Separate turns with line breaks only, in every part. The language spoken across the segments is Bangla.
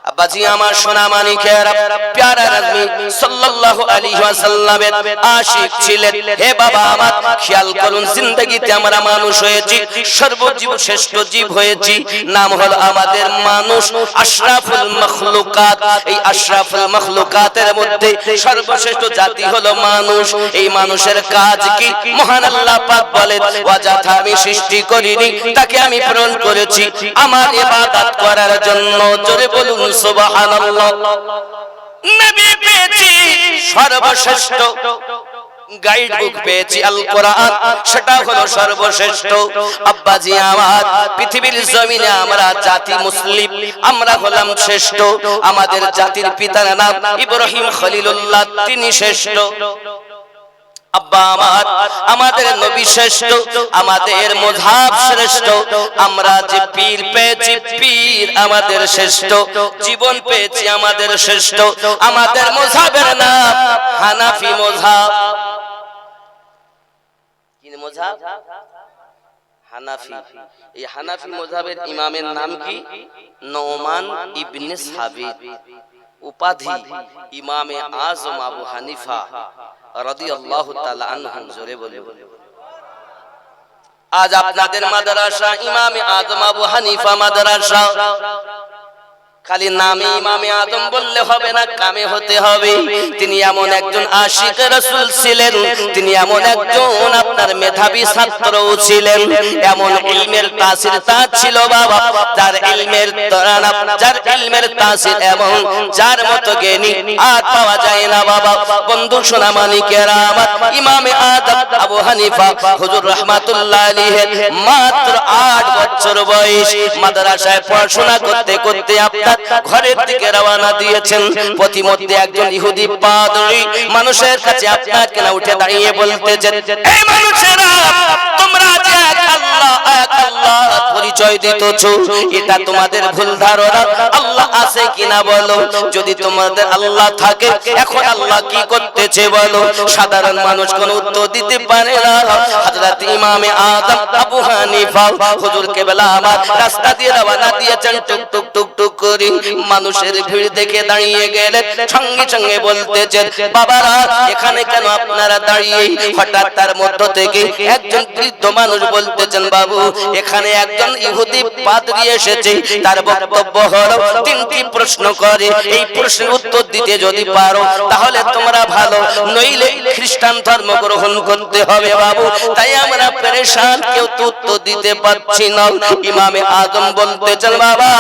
আব্বাজি আমার সোনা মানিকেরা, প্যারা নবী সাল্লাল্লাহু আলাইহি ওয়াসাল্লামের আশিক ছিলেন। হে বাবা আমার, খেয়াল করুন, জিন্দেগিতে আমরা মানুষ হয়েছি, সর্বজীব শ্রেষ্ঠ জীব হয়েছি, নাম হলো আমাদের মানুষ, আশরাফুল মাখলুকাত। এই আশরাফুল মাখলুকাতের মধ্যে সর্বশ্রেষ্ঠ জাতি হলো মানুষ। এই মানুষের কাজ কি? মহান আল্লাহ পাক বলেন, ওয়াজাথা, আমি সৃষ্টি করিনি, তাকে আমি প্রেরণ করেছি আমার ইবাদত করার জন্য। জোরে বলুন সুবহানাল্লাহ। নবী পেয়েছি সর্বশ্রেষ্ঠ, গাইড বুক পেয়েছি আল কোরআন, সেটা হলো সর্বশ্রেষ্ঠ। আব্বাজি আমার, পৃথিবীর জমিনে আমরা জাতি মুসলিম, আমরা হলাম শ্রেষ্ঠ। আমাদের জাতির পিতার নাম ইব্রাহিম খলিলুল্লাহ, তিনি শ্রেষ্ঠ। আব্বা আমার, আমাদের নবী শ্রেষ্ঠ, আমাদের মুযহাব শ্রেষ্ঠ। আমরা যে পীর পেয়েছি, পীর আমাদের শ্রেষ্ঠ। জীবন পেয়েছি আমাদের শ্রেষ্ঠ। আমাদের মুযহাবের নাম হানাফি মুযহাব। কি মুযহাব? হানাফি। এই হানাফি মুযহাবের ইমামের নাম কি? নোমান ইবনে সাবিত, উপাধি ইমামে আযম আবু হানিফা রাদিয়াল্লাহু তাআলা আনহু। জোরে বলে। আজ আপনাদের মাদ্রাসা ইমামে আযম আবু হানিফা মাদ্রাসা, খালি নামে ইমামে আযম বললে হবে না, কামে হতে হবে। তিনি এমন একজন আশিক রাসূল ছিলেন, তিনি এমন একজন আপনার মেধাবী ছাত্রও ছিলেন। এমন ইলমের তাসির তার ছিল বাবা, যার ইলমের তাসির এমন, যার মতো জ্ঞানী আর পাওয়া যায় না বাবা। বন্ধু সোনা মানিকেরা আমার, ইমামে আযম আবু হানিফা হুজুর রাহমাতুল্লাহ আলাইহি মাত্র 8 বছর বয়স, মাদ্রাসায় পড়াশোনা করতে করতে আপনার ঘরের দিকে রওনা দিয়েছেন। প্রতিমধ্যে একজন ইহুদি পাদ্রী মানুষের কাছে আপনাকে না উঠে দাঁড়িয়ে বলতেছেন, এই মানুষেরা, তোমরা যে এক আল্লাহ, এক আল্লাহ পরিচয় দিতেছো, এটা তোমাদের ভুল ধারণা। আল্লাহ আছে কিনা বলো? যদি তোমাদের আল্লাহ থাকে, এখন আল্লাহ কি করতেছে বলো? সাধারণ মানুষ কোনো উত্তর দিতে পারে না। হযরত ইমামে আযম আবু হানিফা হুজুর কেবলা আমার রাস্তা দিয়ে রওনা দিয়েছেন, টুক টুক টুক টুক করে। মানুষের ভিড় দেখে দাঁড়িয়ে গেলেন, সঙ্গে সঙ্গে বলতেছেন, বাবারা এখানে কেন আপনারা দাঁড়িয়ে? হঠাৎ তার মধ্য থেকে একজন বৃদ্ধ মানুষ বলতেছেন, বাবু এখানে একজন ইহুদি পাদ্রী এসেছে, তার বক্তব্য হলো 3টি প্রশ্ন করে, এই প্রশ্নের উত্তর দিতে যদি পারো তাহলে তোমরা ভালো, নইলে খ্রিস্টান ধর্ম গ্রহণ করতে হবে বাবু। তাই আমরা পেরেশান, কেউ তো উত্তর দিতে পারছি না। ইমামে আযম বলতেছেন, বাবা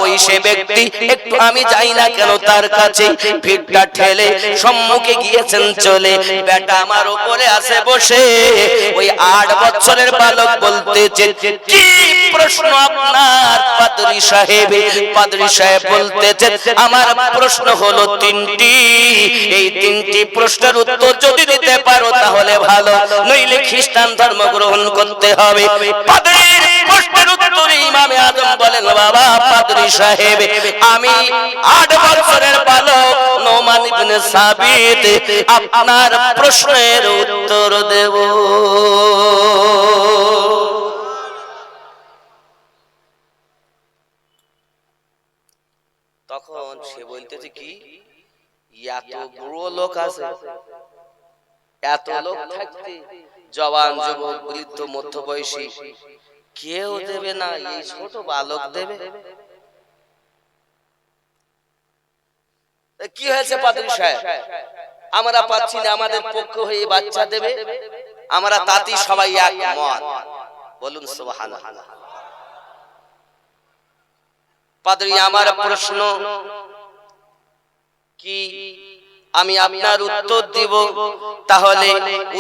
ওই সে ব্যক্তি, একটু আমি যাই না কেন তার কাছে। ভিড়টা ঠেলে সম্মুখে গিয়েছেন চলে। বেটা আমার উপরে আছে বসে। ওই 8 বছরের বালক বলতেছে, কি প্রশ্ন আপনার পাদ্রী সাহেব? পাদ্রী সাহেব বলতেছে, আমার প্রশ্ন হলো 3টি। এই 3টি প্রশ্নের উত্তর যদি দিতে পারো তাহলে ভালো, নইলে খ্রিস্টান ধর্ম গ্রহণ করতে হবে। পাদ্রীর প্রশ্নের উত্তরে ইমামে আযম বলেন, বাবা পাদ্রী সাহেব, আমি 8 বছরের বালক নোমান ইবনে সাবিত আপনার প্রশ্নের উত্তর দেব। তখন সে বলতেছে, কি এত বুড়ো লোক আছে? এত লোক থাকতে জওয়ান, যুবক, বৃদ্ধ, মধ্যবয়সী কেউ দেবে না, এই ছোট বালক দেবে? কি হয়েছে পাদ্রী সাহেব? আমরা পাচ্ছি না, আমাদের পক্ষ হয়ে বাচ্চা দেবে, আমরা তাতেই সবাই একমত। বলুন সুবহানাল্লাহ। পাদ্রী, আমার প্রশ্ন কি আমি আপনার উত্তর দিব, তাহলে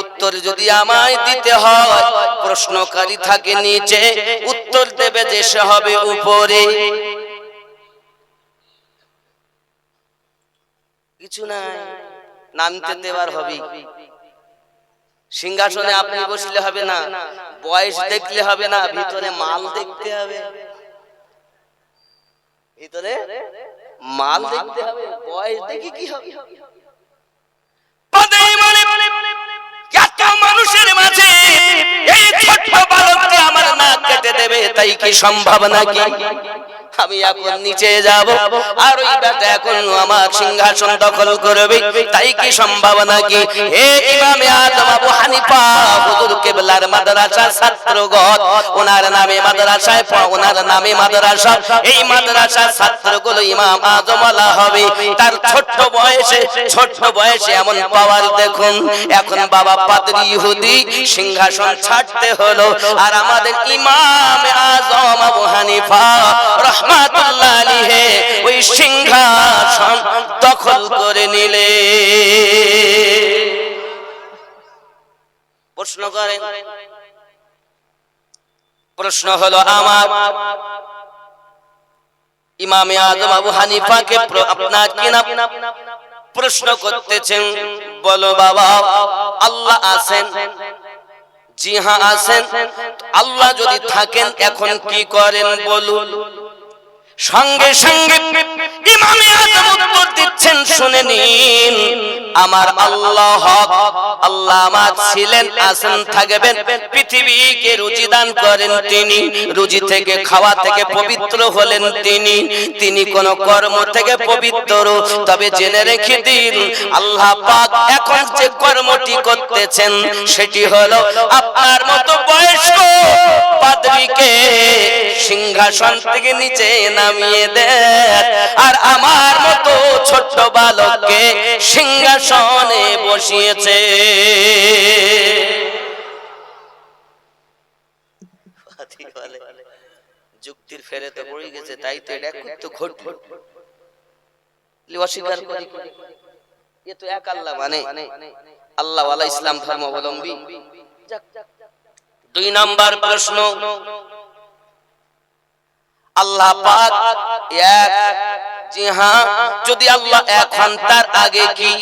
উত্তর যদি আমায় দিতে হয়, প্রশ্নকারী থাকে নিচে, উত্তর দেবে যে সে হবে উপরে। কিছু নাই, নামতে দেওয়ার হবে। সিংহাসনে আপনি বসলে হবে না, বয়স দেখলে হবে না, ভিতরে মাল দেখতে হবে। ভিতরে মাল দেখতে হবে, বয়স দেখি কি হবে? মানুষের মাঝে এই ছোট্ট বালককে আমার নাক কেটে দেবে, তাই কি সম্ভব নাকি? আমি এখন নিচে যাব আর ওই বেটা এখন আমার সিংহাসন দখল করবে, তাই কি সম্ভাবনা কি? হে ইমামে আজম আবু হানিফা হুজুর কিবলার মাদ্রাসার ছাত্রগণ, ওনার নামে মাদ্রাসায় ওনার নামে মাদ্রাসা, এই মাদ্রাসার ছাত্রগুলো ইমাম আজম ওয়ালা হবে। তার ছোট বয়সে এমন পাওয়ার দেখুন। এখন বাবা পাদ্রী ইহুদি সিংহাসন ছাড়তে হলো, আর আমাদের ইমামে আজম আবু হানিফা রাহমাতুল্লাহ আলাইহি ওই সিংহাসন দখল করে নিলে। প্রশ্ন হলো আমার ইমামে আজম আবু হানিফাকে আপনার কিনা প্রশ্ন করতেছেন, বলো বাবা আল্লাহ আছেন? জি হ্যাঁ আছেন। আল্লাহ যদি থাকেন এখন কি করেন বলুন। সঙ্গে সঙ্গে ইমামে আজম উত্তর দিচ্ছেন, শুনে নিন, আমার আল্লাহ হক, আল্লাহ আমার ছিলেন, আছেন, থাকবেন। পৃথিবীকে রুজি দান করেন তিনি, রুজি থেকে খাওয়া থেকে পবিত্র হলেন তিনি কোন কর্ম থেকে পবিত্র। তবে জেনে রেখে দিন আল্লাহ পাক এখন যে কর্মটি করতেছেন সেটি হলো আপনার মতো বয়স্ক পাদ্রীকে সিংহাসন থেকে নিচে নামিয়ে দেন, আর আমার মতো ছোট্ট বালককে সিংহাসনে বসিয়েছে। যুক্তির ফেরে তো পড়ে গেছে, তাই তো এটা তো ঘটবে। অস্বীকার করি এ তো এক আল্লাহ মানে আল্লাহ ওয়ালা ইসলাম ধর্মাবলম্বী। দুই নাম্বার প্রশ্ন, আল্লাহ পাক এক, জি হ্যাঁ। যদি আল্লাহ এক হন তার আগে কি?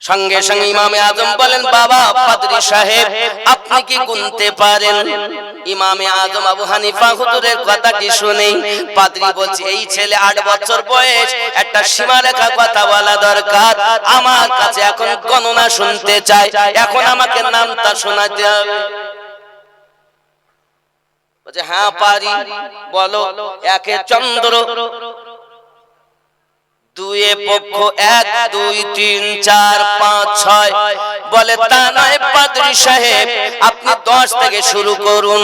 সঙ্গে সঙ্গে ইমামে আজম বলেন, বাবা পাদ্রী সাহেব আপনি কি গুনতে পারেন? ইমামে আজম আবু হানিফা হুজুরের কথাটি শুনে পাদ্রী বলছে, এই ছেলে 8 বছর বয়স, একটা সীমারেখা কথা বলা দরকার, আমার কাছে এখন গণনা শুনতে চাই, এখন আমাকে নামটা শোনাতে হবে। বলছে হ্যাঁ পারি, বলো। একে চন্দ্র, দুয়ে পক্ষ, 1 2 3 4 5 6। বলে তা নয় পাদ্রী সাহেব, আপনি 10 থেকে শুরু করুন।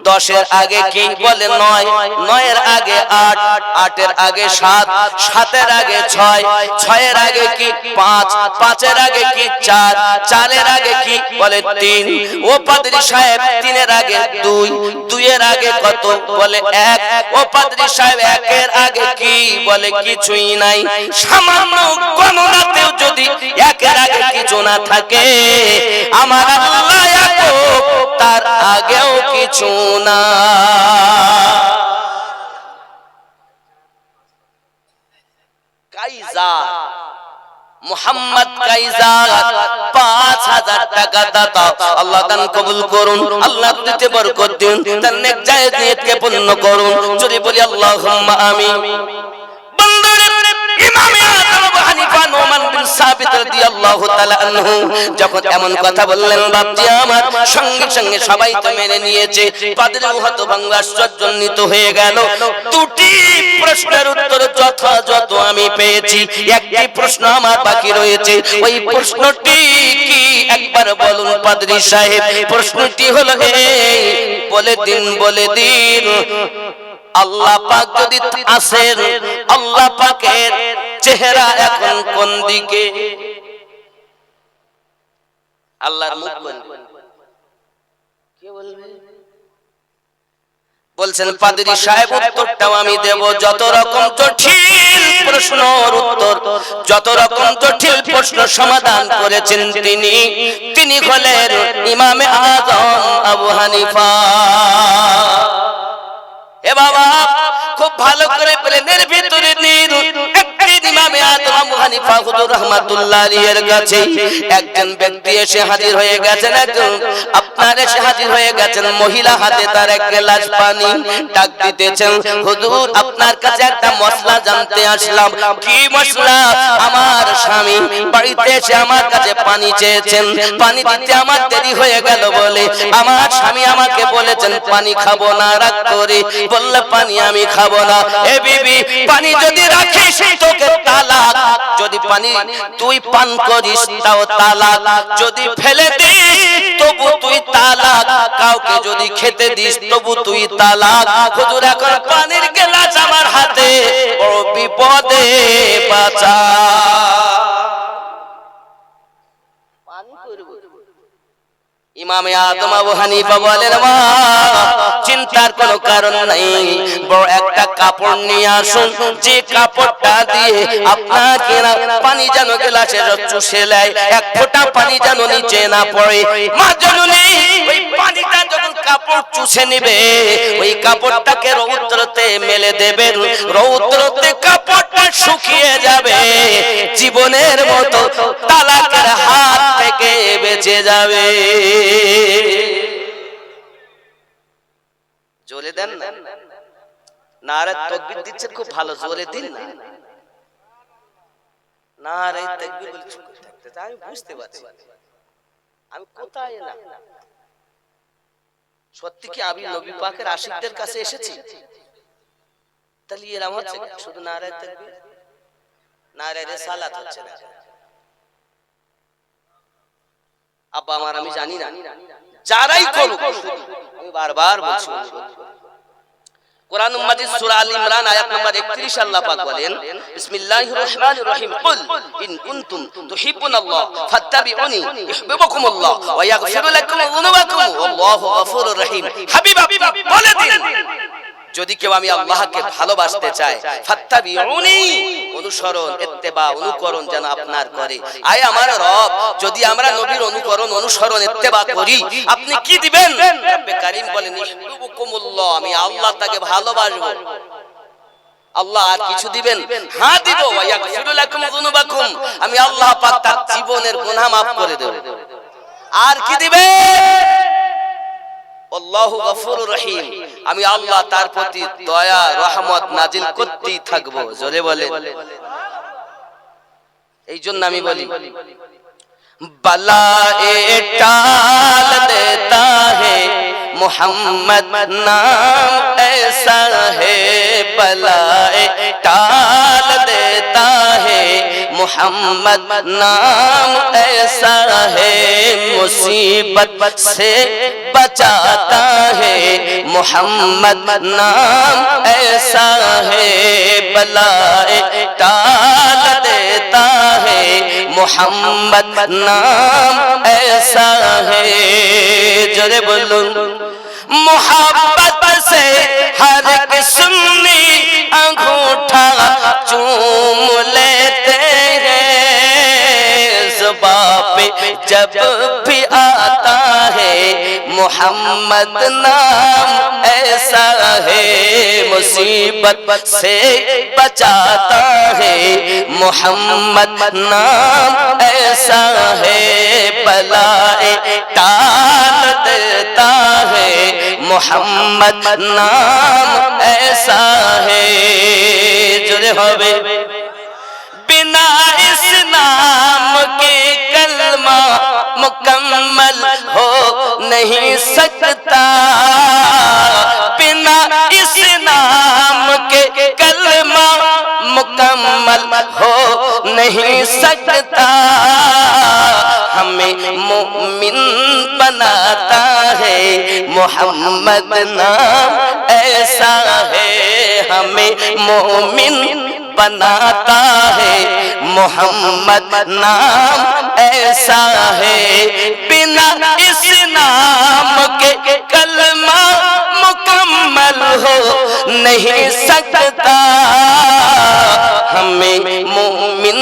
10 এর আগে কি? বলে 9, 9 এর আগে 8, 8 এর আগে 7, 7 এর আগে 6, 6 এর আগে কি? 5, 5 এর আগে কি? 4, 4 এর আগে কি? বলে 3। ও পাদ্রী সাহেব 3 এর আগে 2, 2 এর আগে কত? বলে 1। ও পাদ্রী সাহেব 1 এর আগে কি? বলে কিছুই নাই। সামান্য গণনাতেও যদি 1 এর আগে কিছু না থাকে, আমার আল্লাহ একক, তার আগেও কিছু না। কাইজার মুহাম্মদ কাইজার 5000 টাকা দাতা, আল্লাহ দান কবুল করুন, আল্লাহ দিতে বরকত দিন, তার নেক জায়েজ নিয়তকে পূর্ণ করুন। যদি বলি আল্লাহুম্মা আমিন। ইমামে আজম আবু হানিফা নোমান বিন সাবিত রাদিয়াল্লাহু তাআলা আনহু যখন এমন কথা বললেন, বাপজি আমার, সঙ্গে সঙ্গে সবাই তো মেনে নিয়েছে। পাদ্রী হতভম্ব আশ্চর্যান্বিত হয়ে গেল। দুটি প্রশ্নের উত্তর যথাযথ আমি পেয়েছি, একটি প্রশ্ন আমার বাকি রয়েছে। ওই প্রশ্নটি কি একবার বলুন পাদ্রী সাহেব? প্রশ্নটি হলো এই, বলে দিন আল্লাহ পাক যদি আছেন, আল্লাহ পাকের চেহারা এখন কোন দিকে? আল্লাহর মুখ কোন দিকে? কে বলবে? বলছেন পাদ্রী সাহেব উত্তরটাও আমি দেব। যত রকম জটিল প্রশ্নের উত্তর, যত রকম জটিল প্রশ্ন সমাধান করেছেন তিনি হলেন ইমামে আজম আবু হানিফা। এ বাবা খুব ভালো করে প্লেনের ভিতরে নিন, একদিন ইমামে আজম আবু হানিফা হুজুর রাহমাতুল্লাহ আলাইহির কাছে একজন ব্যক্তি এসে হাজির হয়ে গেছেন, একজন আপনার এসে হাজির হয়ে গেছেন, মহিলা হাতে তার এক গ্লাস পানি, ডাক দিতেছেন, হুজুর আপনার কাছে একটা মশলা জানতে আসলাম। কি মশলা? আমার স্বামী বাড়িতে এসে আমার কাছে পানি চেয়েছেন, পানি দিতে আমার দেরি হয়ে গেল বলে আমার স্বামী আমাকে বলেছেন পানি খাবো না, রাগ করে বললে পানি আমি খাবো না। এ বিবি, পানি যদি রাখিস তোকে তালাক, যদি পানি তুই পান করিস তাও তালাক, যদি ফেলে দিস তবু তুই তালাক, কাউকে যদি খেতে দিস তবু তুই তালাক। হুজুর এখন পানির গ্লাস আমার হাতে, বড় বিপদে বাঁচা। ইমামে আদম আবু হানিফা বলেন, মা চিন্তার কোনো কারণ নাই, বড় একটা কাপড় নিয়ে আসুন, যে কাপড়টা দিয়ে আপনাকে না পানি যেন গ্লাসে চুষে নেয়, এক ফোঁটা পানি যেন নিচে না পড়ে। মা জননী ওই পানিটা যখন কাপড় চুষে নেবে, ওই কাপড়টাকে রৌদ্রতে মেলে দেবেন, রৌদ্রতে কাপড়টা শুকিয়ে যাবে, জীবনের মতো তালাকের হাত থেকে বেঁচে যাবে। জোরে দেন না, নারে তাকবীর দিচ্ছেন, খুব ভালো, জোরে দিন না, নারে তাকবীর বলে চুপ থাকতে, আমি বুঝতে পারছি আমি কোথায় না। সত্যি কি আমি নবী পাকের আশিকদের কাছে এসেছি? তাহলে এরকম হচ্ছে শুধু নারে তাকবীর, নারে রিসালাত হচ্ছে না। আব্বা আমার, আমি জানি না, যারাই করুক, আমি বারবার বলছি, কোরআন মাজিদ সূরা আল ইমরান আয়াত নাম্বার 31 আল্লাহ পাক বলেন, বিসমিল্লাহির রহমানির রহিম, কুল ইন কুনতুম তুহিব্বুনাল্লাহ ফাত্তাবিউনি ইউহিব্বুকুমুল্লাহ ওয়া ইয়াগফিরু লাকুম যুনুবাকুম ওয়াল্লাহু গফুরুর রহিম। হাবিব আপনি বলে দিন, যদি কেউ আমি আল্লাহকে ভালোবাসতে চায়, ফাত্তাবিউনি অনুসরণ, ইত্তেবা অনুকরণ যেন আপনার করে। আয় আমার রব, যদি আমরা নবীর অনুকরণ অনুসরণ ইত্তেবা করি, আপনি কি দিবেন? রব্বে কারীম বলেন, ইউহিব্বুকুমুল্লাহ, আমি আল্লাহ তাকে ভালোবাসবো। আল্লাহ আর কিছু দিবেন? হ্যাঁ দিব, ওয়া ইয়াগফিরু লাকুম যুনুবাকুম, আমি আল্লাহ পাক তার জীবনের গুনাহ maaf করে দেব। আর কি দিবেন? আল্লাহু গফুরুর রহিম, আমি আল্লাহ তার প্রতি দয়া রহমত নাজিল করতেই থাকবো। জোরে বলেন। এই জন্য আমি বলি, বালায়ে টাল দেতা হে মোহাম্মদ নাম ऐसा है, बलाए टाल देता है मोहम्मद नाम ऐसा है, मुसीबत से बचाता है मोहम्मद नाम ऐसा है, बलाए टाल देता है मोहम्मद नाम ऐसा है। जोरे बोलूं, मोहब्बत से हर एक सुन्नी अंगूठा चूम लेते हैं, ज़ुबां पे जब भी आता है मोहम्मद नाम ऐसा है, मुसीबत से बचाता है मोहम्मद नाम ऐसा है, बलाए टाल देता है मोहम्मद नाम ऐसा है। जुड़े होवे, बिना इस नाम के कलमा मुकम्मल हो नहीं सकता, बिना इस नाम के कलमा मुकम्मल हो नहीं सकता, हमें मोमिन बनाता है मोहम्मद नाम ऐसा है, हमें मोमिन बनाता है मोहम्मद नाम ऐसा है, बिना इस नाम के कलमा मुकम्मल हो नहीं सकता, हमें मोमिन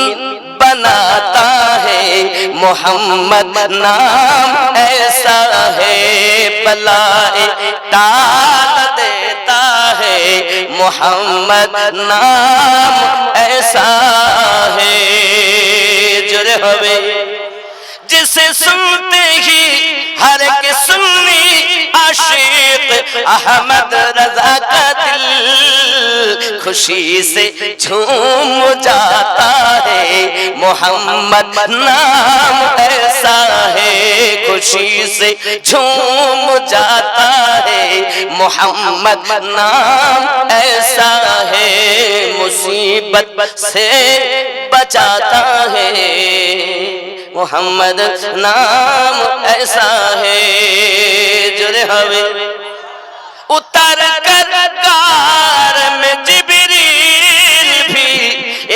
बनाता है मोहम्मद नाम ऐसा है, बलाए टाल देता है मोहम्मद नाम ऐसा है। জোরে হবে। जिसे सुनते ही हर एक सुन्नी आशिक अहमद रजा का दिल खुशी से झूम जाता है, मोहम्मद नाम ऐसा है, खुशी से झूम जाता है, मोहम्मद नाम ऐसा है, मुसीबत से बचाता है, मोहम्मद नाम ऐसा है। जुरे हवे उतर कर कार में जिब्रील भी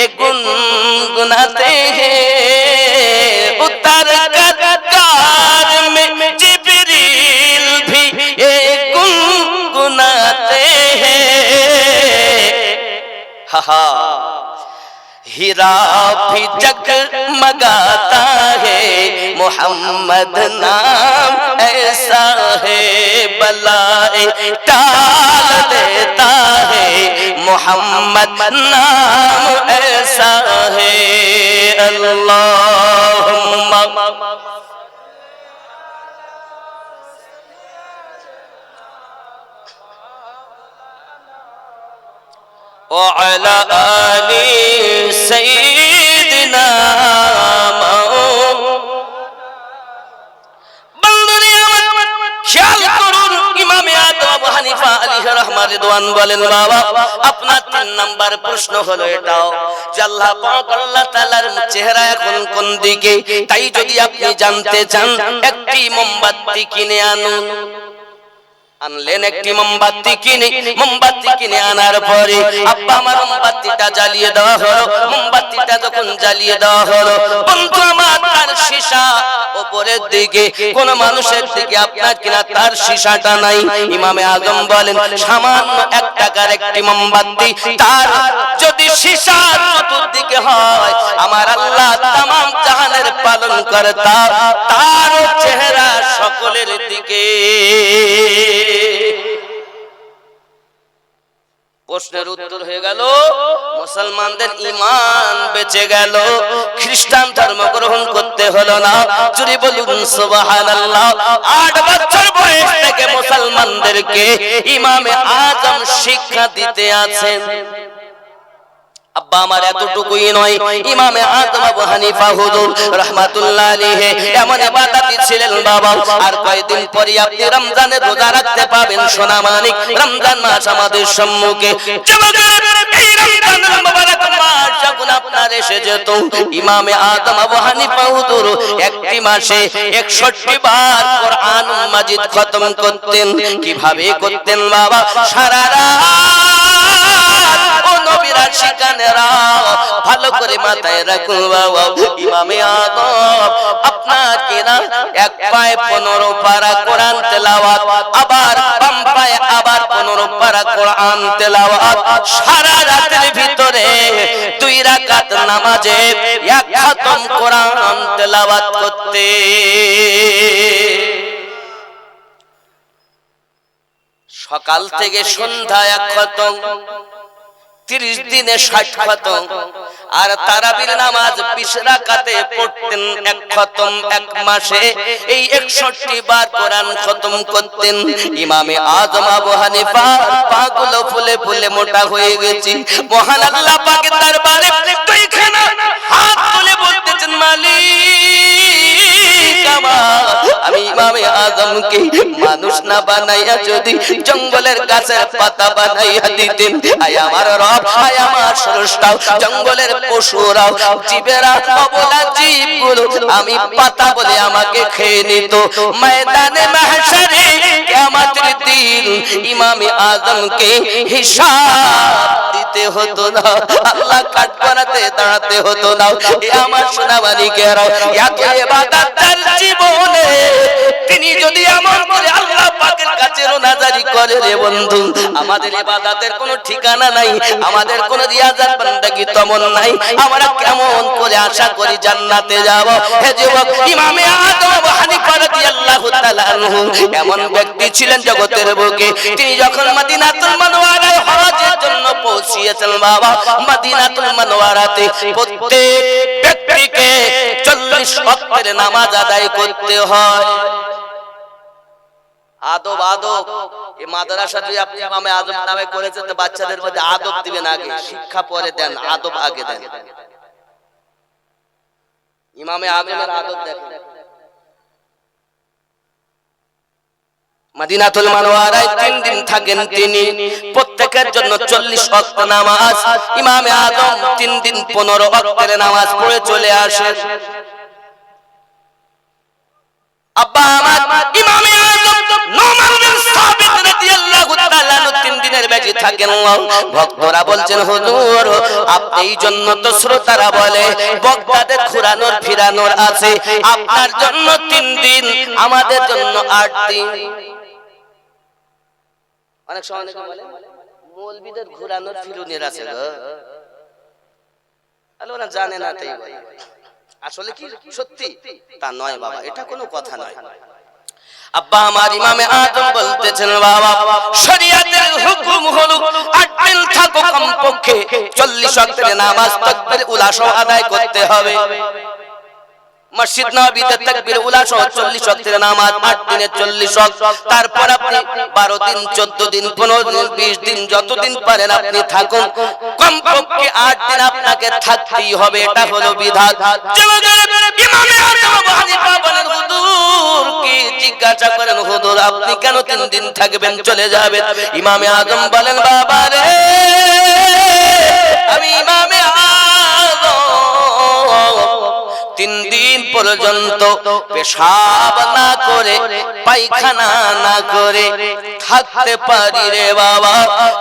एक गुनगुनाते हैं, उतर कर कार में जिब्रील भी एक गुनगुनाते हैं। हा हा हीरा भी जगमगाता है, मोहम्मद नाम ऐसा है, बलाए टाल देता है, मोहम्मद नाम ऐसा है। अल्लाहुम्मा وعلى آل سيدنا আপনার 3 নাম্বার প্রশ্ন হলো এটাও যে আল্লাহ পাক আল্লাহ তাআলার চেহারা এখন কোন দিকে, তাই যদি আপনি জানতে চান একটি মোমবাতি কিনে আনুন। আনলেন একটি মোমবাতি কিনে আনার পরে আব্বা আমার মোমবাতিটা জ্বালিয়ে দেওয়া হলো। মোমবাতিটা যখন জ্বালিয়ে দেওয়া হলো, বন্ধু আমার তার সীসা উপরের দিকে, কোন মানুষের দিকে আপনার কিনা তার সীসাটা নাই। ইমামে আজম বলেন সামান্য 1 টাকার একটি মোমবাতি, তার যদি সীসা চতুর্দিকে হয়, আমার আল্লাহ তামাম জাহানের পালন কর্তা, তার চেহারা সকলের দিকে। প্রশ্নের উত্তর হয়ে গেল মুসলমানদের ঈমান বেঁচে গেল, খ্রিস্টান ধর্ম গ্রহণ করতে হলো না। যদি বলুন সুবহানাল্লাহ। 8 বছর বয়স থেকে মুসলমানদেরকে ইমামে আজম শিক্ষা দিতে আছেন। আব্বা আমার এতটুকুই নয়, ইমামে আজম আবু হানিফা হুজুর রাহমাতুল্লাহ আলাইহি এমন ইবাদতী ছিলেন বাবা। আর কয়েকদিন পরে আপনি রমজানের রোজা রাখতে পাবেন সোনা মানিক। রমজান মাস আমাদের সম্মুখে, এই রমজানুল মুবারক মাস যখন আপনার এসে যেত, ইমামে আজম আবু হানিফা হুজুর একটি মাসে 61 বার কোরআন মাজিদ খতম করতেন। কিভাবে করতেন বাবা? সারা রাত নবীরা শিকানেরা ভালো করে মাথায় রাখুন বাবা। ইমামে আজম আপনার কিনা এক পায়ে 15 পারা কোরআন তেলাওয়াত, আবার বাম পায়ে আবার 15 পারা কোরআন তেলাওয়াত, সারা রাতের ভিতরে 2 রাকাত নামাজে 1 খতম কোরআন তেলাওয়াত করতে। সকাল থেকে সন্ধ্যা 1 খতম, 30 দিনে 60 খতম। আর তারাবির নামাজ 20 রাকাতে পড়তেন 1 খতম। 1 মাসে এই 61 বার কোরআন খতম করতেন। ইমামে আজম আবু হানিফা পাগুলো ফুলে ফুলে মোটা হয়ে গেছে। মহান আল্লাহ পাকের দরবারে দুইখানা হাত তুলে বলতেছেন, মালিক আমার, আমি ইমামে আজমকে মানুষ না বানাইয়া যদি জঙ্গলের গাছের পাতা বানাইয়া দিতেন, আয় আমার রব, আয় আমার স্রষ্টা, জঙ্গলের পশুরা জীবেরা অবলা জীবগুলো আমি পাতা বলে আমাকে খেয়ে নিত। ময়দানে মাহশরে কিয়ামতের দিন ইমামে আজমকে হিসাব দিতে হতো না, আল্লাহ কাঠগড়াতে দাঁড়াতে হতো না। এ আমার সোনামানিকেরা, এত ইবাদত তার জীবনে তিনি যদি এমন করে আল্লাহ পাকের কাছে রোনাজারি করে, রে বন্ধু, আমাদের ইবাদতের কোনো ঠিকানা নাই, আমাদের কোনো রিয়াজাত বান্দাগি তেমন নাই, আমরা কেমন করে আশা করি জান্নাতে যাব? হে যুবক, ইমামে আজম আবু হানিফা রাদিয়াল্লাহু তাআলা আনহু এমন ব্যক্তি ছিলেন জগতের বুকে, তিনি যখন মদিনাতুল মুনাওয়ারায় হজের জন্য পৌঁছিয়েছেন বাবা, মদিনাতুল মুনাওয়ারাতে প্রত্যেক ব্যক্তি ব্যক্তিকে 40 ওয়াক্তের নামাজ আদায় করতে হয়। আদব আদব, এই মাদ্রাসা যদি আপনি ইমামে আজম নামে করেছেন তো বাচ্চাদের মধ্যে আদব দিবেন, আগে শিক্ষা পরে দেন, আদব আগে দেন। ইমামে আজমের আদব দেখেন। মদিনাতুল মুনাওয়ারায় 3 দিন থাকেন তিনি, প্রত্যেকের জন্য 40 ওয়াক্ত নামাজ। ইমামে আজম 3 দিন 15 ওয়াক্তের নামাজ পড়ে চলে আসেন। আব্বা আমার ইমামে আজম নোমান বিন সাবিত রাদিয়াল্লাহু তাআলা 3 দিনের বেশি থাকেন। ভক্তরা বলছেন হুজুর আপনি, এই জন্য তো শ্রোতারা বলে বগদাদে ঘোরানোর ফিরানোর আছে, আপনার জন্য 3 দিন, আমাদের জন্য 8 দিন। অনেক সময় অনেকে বলে মৌলবীদের ঘোরানোর ফিরুনের আছে গো, আরে ওরা জানে না তাই বলে। আসলে কি সত্যি তা নয় বাবা, এটা কোনো কথা নয়। আব্বা আমার ইমামে আজম বলতেছেন বাবা শরীয়তের হুকুম হলো 8 দিন থাকো কমপক্ষে 40 ওয়াক্তের নামাজ তাকবীর উলা সহ আদায় করতে হবে। মসজিদ নববীতে তাকবীর উলা সহ 40 ওয়াক্তের নামাজ 8 দিনে 40 ওয়াক্ত। তারপর আপনি 12 দিন 14 দিন 15 দিন 20 দিন যতদিন পারেন আপনি থাকুন, কমপক্ষে 8 দিন আপনাকে থাকতেই হবে, এটা হলো বিধান। ইমামে আজম আবু হানিফা বলেন হুজুর কি জিজ্ঞাসা করেন হুজুর আপনি কেন 3 দিন থাকবেন চলে যাবেন? ইমামে আজম বলেন বাবা রে আমি ইমামে আজম 3 দিন পর্যন্ত পেশাব না করে পায়খানা না করে থাকতে পারি রে বাবা।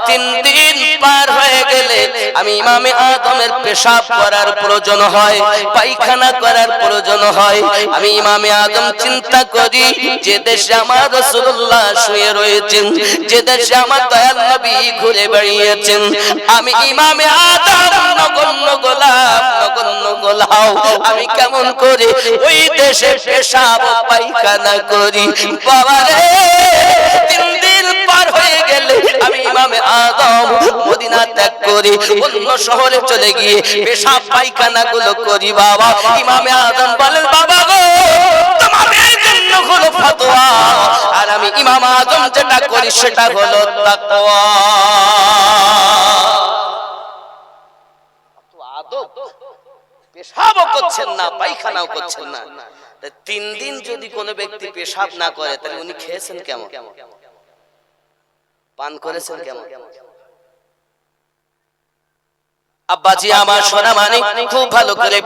3 দিন পার হয়ে গেলে আমি ইমামে আজমের পেশাব করার প্রয়োজন হয়, পায়খানা করার প্রয়োজন হয়। আমি ইমামে আজম চিন্তা করি যে দেশে আমার রাসূলুল্লাহ শুয়ে রয়েছেন, যে দেশে আমার দয়াল নবী ঘুরে বেড়িয়েছেন, আমি ইমামে আজম নগণ্য গোলাম আমি কেমন করে ওই দেশে পেশাব পায়খানা করি? বাবা রে 3 দিন পার হয়ে গেলে আমি ইমামে আজম মদিনা ত্যাগ করি অন্য শহরে চলে গিয়ে পেশাব পায়খানা গুলো করি। বাবা ইমামে আজম বলেন বাবা গো তোমাদের জন্য হলো ফতোয়া, আর আমি ইমাম আজম যেটা করি সেটা হলো তাকওয়া। পেশাবও করছেন না পায়খানাও করছেন না, 3 দিন যদি কোনো ব্যক্তি পেশাব না করে তাহলে উনি খেয়েছেন কেমন, পান করেছেন কেমন? আব্বাজি আমার সোনা মানে খুব ভালো করে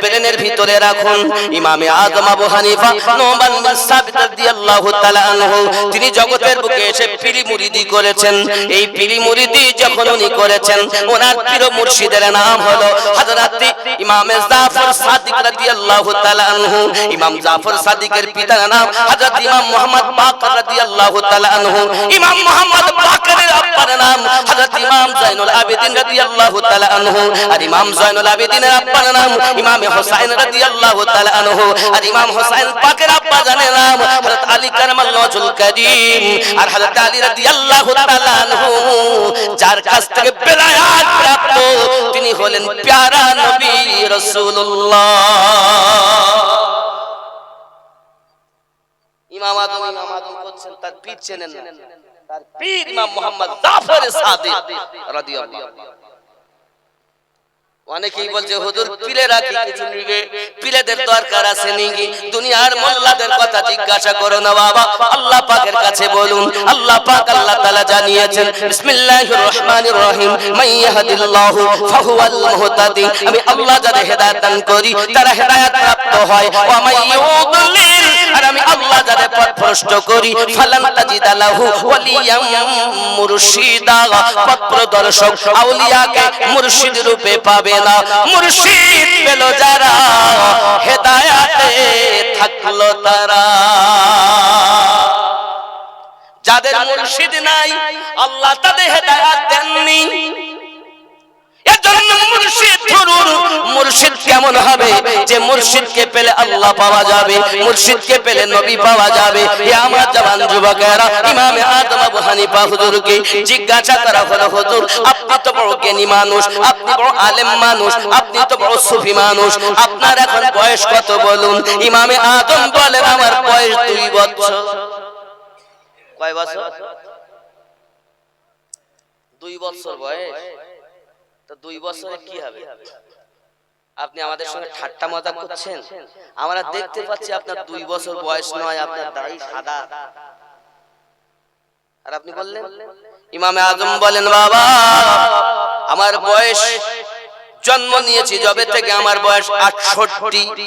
ব্রেনের ভিতরে রাখুন। ইমামে আজম আবু হানিফা নোমান বিন সাবিত রাদিয়াল্লাহু তাআলা আনহু তিনি জগতের বুকে এসে পীরি মুরিদি করেছেন। এই পীরি মুরিদি যখন উনি করেছেন ওনার পীর মুর্শিদের নাম হলো হযরত ইমামে জাফর সাদিক রাদিয়াল্লাহু তাআলা আনহু। ইমাম জাফর সাদিকের পিতার নাম হযরত ইমাম মুহাম্মদ বাকর রাদিয়াল্লাহু তাআলা আনহু। ইমাম মুহাম্মদ বাকরের আব্বার নাম হযরত ইমাম জাইনুল আবেদিন রাদিয়াল্লাহু তাআলা আনহু। আর ইমাম জাইনুল আবেদিনের আব্বার নাম ইমাম হুসাইন রাদিয়াল্লাহু তাআলা আনহু। আর ইমাম হুসাইন পাকের আব্বা জানের নাম হযরত আলী কারামাল্লাহু ওয়াজহুল কারীম। আর হযরত আলী রাদিয়াল্লাহু তাআলা আনহু যার কাছ থেকে বেলায়াত প্রাপ্ত তিনি হলেন প্যারা নবী রাসূলুল্লাহ। ইমাম আজম করছেন তার পীর চেনেন না, তার পীর ইমাম মুহাম্মদ জাফর সাদিক রাদিয়াল্লাহু। অনেকেই বলছে হুজুর পীরেরা কি কিছু নিবে, পীরেদের দরকার আছে নাকি? দুনিয়ার মোল্লাদের কথা জিজ্ঞাসা করো না বাবা, আল্লাহ পাকের কাছে বলুন। আল্লাহ পাক আল্লাহ তাআলা জানিয়েছেন বিসমিল্লাহির রহমানির রহিম মাইয়াহদিল্লাহু ফাহুয়াল মুহতাদি। আমি আল্লাহ যাদের হেদায়েত দান করি তারা হেদায়েত প্রাপ্ত হয়। ওয়া মাইয়ুদলিল, আর আমি আল্লাহ যাদের পথ ভ্রষ্ট করি ফালান তাজিদা লাহু ওয়ালিয়াম মুরশিদা। পথ প্রদর্শক আউলিয়াকে মুর্শিদ রূপে পাবে না। মুর্শিদ পেল যারা হেদায়েতে থাকলো তারা। যাদের মুর্শিদ নাই আল্লাহ তাদের হেদায়েত দেননি, এজন্য মুর্শিদ ধরুর মুর্শিদ কেমন হবে যে মুর্শিদকে পেলে আল্লাহ পাওয়া যাবে, মুর্শিদকে পেলে নবী পাওয়া যাবে। এ আমার জওয়ান যুবকেরা, ইমামে আযম আবু হানিফা হুজুরকে জিজ্ঞাসা করা হলো, হুজুর আপনি তো বড় জ্ঞানী মানুষ, আপনি বড় আলেম মানুষ, আপনি তো বড় সুফি মানুষ, আপনার এখন বয়স কত বলুন? ইমামে আযম বলেন আমার বয়স 2 বছর। কয় বছর? 2 বছর বয়স। তো 2 বছরে কি হবে? আপনি আমাদের সঙ্গে ঠাট্টা মজা করছেন? আমরা দেখতে পাচ্ছি আপনার 2 বছর বয়স নয়, আপনার দাড়ি সাদা। আর আপনি বললেন? ইমামে আযম বলেন বাবা আমার বয়স, জন্ম নিয়েছি যবে থেকে আমার বয়স 68,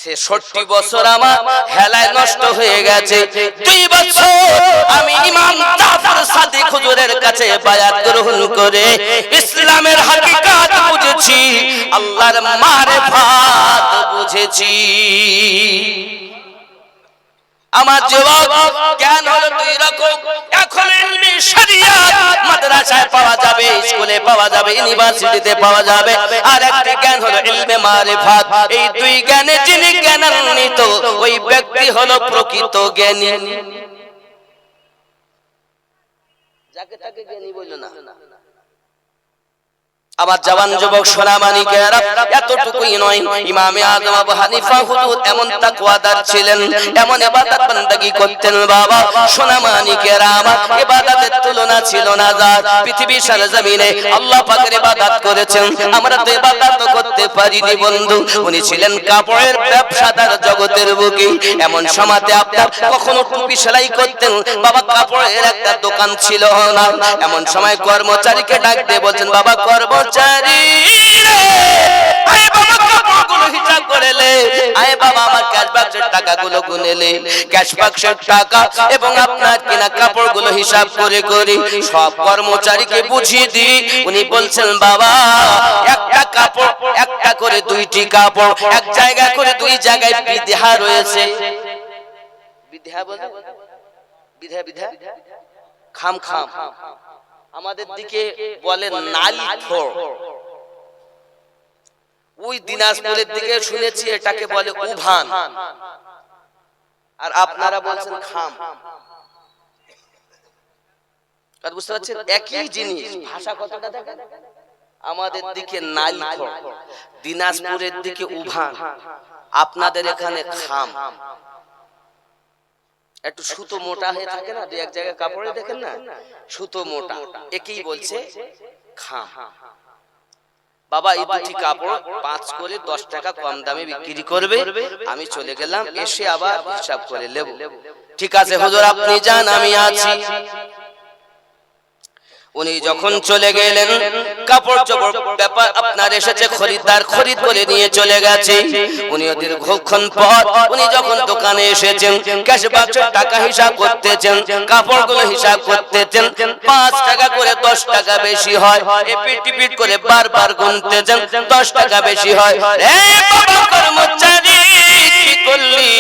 66 বছর আমার হেলায় নষ্ট হয়ে গেছে। 2 বছর আমি ইমাম জাফর সাদিক হুজুরের কাছে বায়াত গ্রহণ করে ইসলামের হাকিকাত বুঝেছি, আল্লাহর মারিফাত বুঝেছি। আমার যুবক জ্ঞান হলো 2 রকম। এখন ইলমি শরিয়াত মাদ্রাসায় পাওয়া যাবে, স্কুলে পাওয়া যাবে, ইউনিভার্সিটিতে পাওয়া যাবে। আর একটা জ্ঞান হলো ইলমে মারিফাত। এই 2 জ্ঞানে যিনি জ্ঞানান্বিত ওই ব্যক্তি হলো প্রকৃত জ্ঞানী। যাকে তাকে জ্ঞানী বললো না। আমার জওয়ান যুবক সোনামানিকেরা, এতটুকুই নয়, ইমামে আযম আবু হানিফা হুজুর এমন তাকওয়াদার ছিলেন, এমন ইবাদত বান্দাগি করতেন বাবা সোনামানিকেরা, আমার ইবাদতের তুলনা ছিল না। যার পৃথিবীর সরজমিনে আল্লাহ পাকের ইবাদত করেছেন, আমরা তো ইবাদত করতে পারিনি বন্ধু। উনি ছিলেন কাপড়ের ব্যবসাদার জগতের বুকে। এমন সময়তে আপনার কখনো টুপি সেলাই করতেন বাবা, কাপড়ের একটা দোকান ছিল না। এমন সময় কর্মচারীকে ডাক দিয়ে বলছেন, বাবা কর্মচারী রে, আয় বাবা কাপড়গুলো হিসাব করে লে, আয় বাবা আমার ক্যাশ বাক্সের টাকাগুলো গুনে লে। ক্যাশ বাক্সের টাকা এবং আপনার কিনা কাপড়গুলো হিসাব করে করে সব কর্মচারীকে বুঝিয়ে দিই। উনি বলছেন বাবা একটা কাপড়, একটা করে 2টি কাপড়, এক জায়গা করে 2 জায়গায় বিধা রয়েছে। বিধা বলে বিধা, বিধা খাম খাম, আমাদের দিকে বলে নালি থোড়, ওই দিনাজপুরের দিকে শুনেছি এটাকে বলে উভান, আর আপনারা বলছেন খাম। বুঝতে পারছেন একই জিনিস, ভাষা কতটা দেখেন। আমাদের দিকে নালি থোড়, দিনাজপুরের দিকে উভান, আপনাদের এখানে খাম। একটু সুতো মোটা হয়ে থাকে না, 2 এক জায়গায় কাপড়ে দেখেন না সুতো মোটা, একেই বলছে খাম। বাবা এই 2টি কাপড় 5 করে 10 টাকা কম দামে বিক্রি করবে। আমি চলে গেলাম, এসে আবার হিসাব করে নেব। ঠিক আছে হুজুর আপনি যান, আমি আছি। উনি যখন চলে গেলেন, কাপড় চোপড় ব্যাপার আপনার এসেছে, খরিদ্দার খরিদ করে নিয়ে চলে গেছে। উনি দীর্ঘক্ষণ পর উনি যখন দোকানে এসেছেন, ক্যাশ বাক্সের টাকা হিসাব করতেছেন, কাপড়গুলো হিসাব করতেছেন, 5 টাকা করে 10 টাকা বেশি হয়, এপিট টিপিট করে বারবার গুনতেছেন, 10 টাকা বেশি হয়। এই বাবা কর্মচারী কি করলি,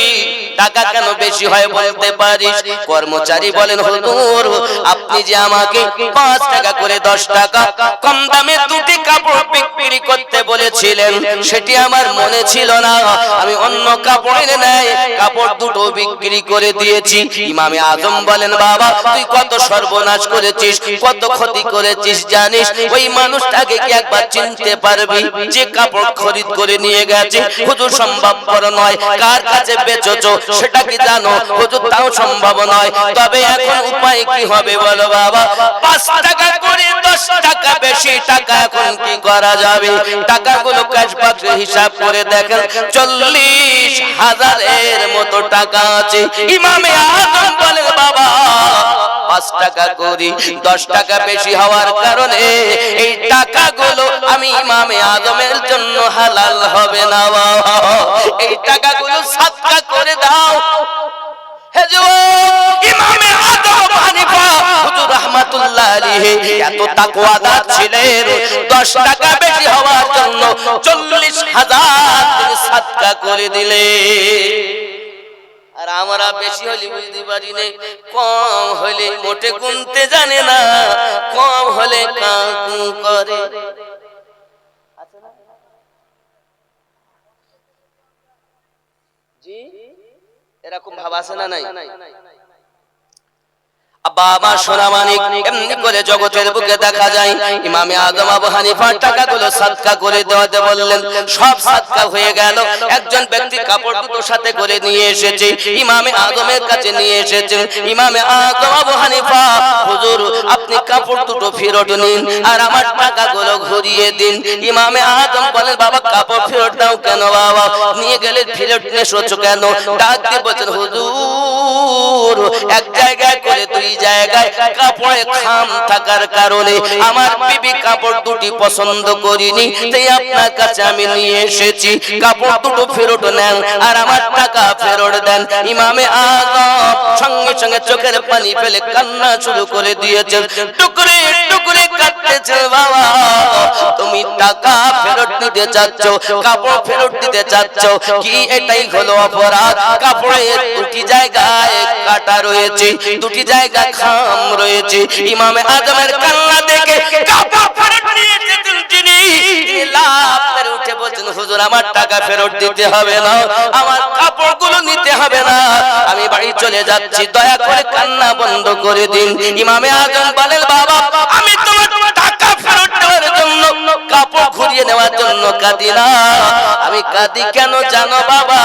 টাকা কেন বেশি হয় বলতে পারিস? কর্মচারী বলেন হুজুর আপনি যে আমাকে 5 টাকা করে 10 টাকা কম দামে 2টি কাপড় বিক্রি করতে বলেছিলেন, সেটি আমার মনে ছিল না। আমি অন্য কাপড়ের নাই কাপড় 2টো বিক্রি করে দিয়েছি। ইমামে আযম বলেন বাবা তুই কত সর্বনাশ করেছিস, কত ক্ষতি করেছিস জানিস? ওই মানুষটাকে কি একবার চিনতে পারবি যে কাপড় খরিদ করে নিয়ে গেছে? হুজুর সম্ভবপর নয়। কার কাছে বেচেছো সেটা কি জানো? হুজুর তাও সম্ভব নয়। তবে এখন উপায় কি হবে বলো বাবা? 5 টাকা করে 10 টাকা বেশি টাকা এখন কি করা যাবে? টাকাগুলো ক্যাশ বাক্সে হিসাব করে দেখেন 40,000-এর মতো টাকা আছে। ইমামে আযম বলেন বাবা 5 টাকা করে 10 টাকা বেশি হওয়ার কারণে এই টাকাগুলো আমি ইমামে আযমের জন্য হালাল হবে না। এই টাকাগুলো সাদকা করে দাও। হে যুবক, ইমামে আযম আবু হানিফা হুজুর রাহমাতুল্লাহ আলাইহি এত তাকওয়াদার ছিলেন, 10 টাকা বেশি হওয়ার জন্য 40,000 তিনি সাদকা করে দিলেন। আর আমরা বেশি হলে বুঝতে পারি না, কম হলে মোটে গুনতে জানে না, কম হলে কাকু করে। জি এরকম ভাব আছে না নাই? আব্বা আমার সোনা মানিক, এমনি করে জগতের বুকে দেখা যায় ইমামে আজম আবু হানিফা টাকাগুলো সাদকা করে দেওয়াতে বললেন, সব সাদকা হয়ে গেল। একজন ব্যক্তি কাপড় দুটো সাথে করে নিয়ে এসেছে, ইমামে আজমের কাছে নিয়ে এসেছেন। ইমামে আজম আবু হানিফা, হুজুর আপনি কাপড় দুটো ফেরত নিন আর আমার টাকাগুলো ঘুরিয়ে দিন। ইমামে আজম বলেন, বাবা কাপড় ফেরত দাও কেন বাবা, নিয়ে গেলে ফেরত এসেছো কেন? ডাক দিয়ে বলছেন, হুজুর এক জায়গায় করে দুই জায়গায় কাপড়ে খাম থাকার কারণে আমার বিবি কাপড় দুটি পছন্দ করিনি, তাই আপনার কাছে আমি নিয়ে এসেছি। কাপড় দুটো ফেরত নেন আর আমার টাকা ফেরত দেন। ইমামে আজম সঙ্গে সঙ্গে চোখের পানি ফেলে কান্না শুরু করে দিয়েছেন, টুকরে টুকরে কাঁদতেছে। বাবা তুমি টাকা ফেরত দিতে চাচ্ছ, কাপড় ফেরত দিতে চাচ্ছ, কি এটাই হলো অপরাধ? কাপড়ে দুটি জায়গায় কাটা রয়েছে, দুটি জায়গায় খাম রয়েছে। ইমামে আজমের কান্না দেখে কাপড় ফেরত নিয়েছেন তিনি, লাফ মেরে উঠে বলছেন, হুজুর আমার টাকা ফেরত দিতে হবে না, আমার কাপড়গুলো নিতে হবে না, আমি বাড়ি চলে যাচ্ছি, দয়া করে কান্না বন্ধ করে দিন। ইমামে আজম বলেন, বাবা আমি তোমার টাকা ফেরত দেওয়ার জন্য, কাপড় ঘুরিয়ে নেওয়ার জন্য কাঁদি না, আমি কাঁদি কেন জানো বাবা?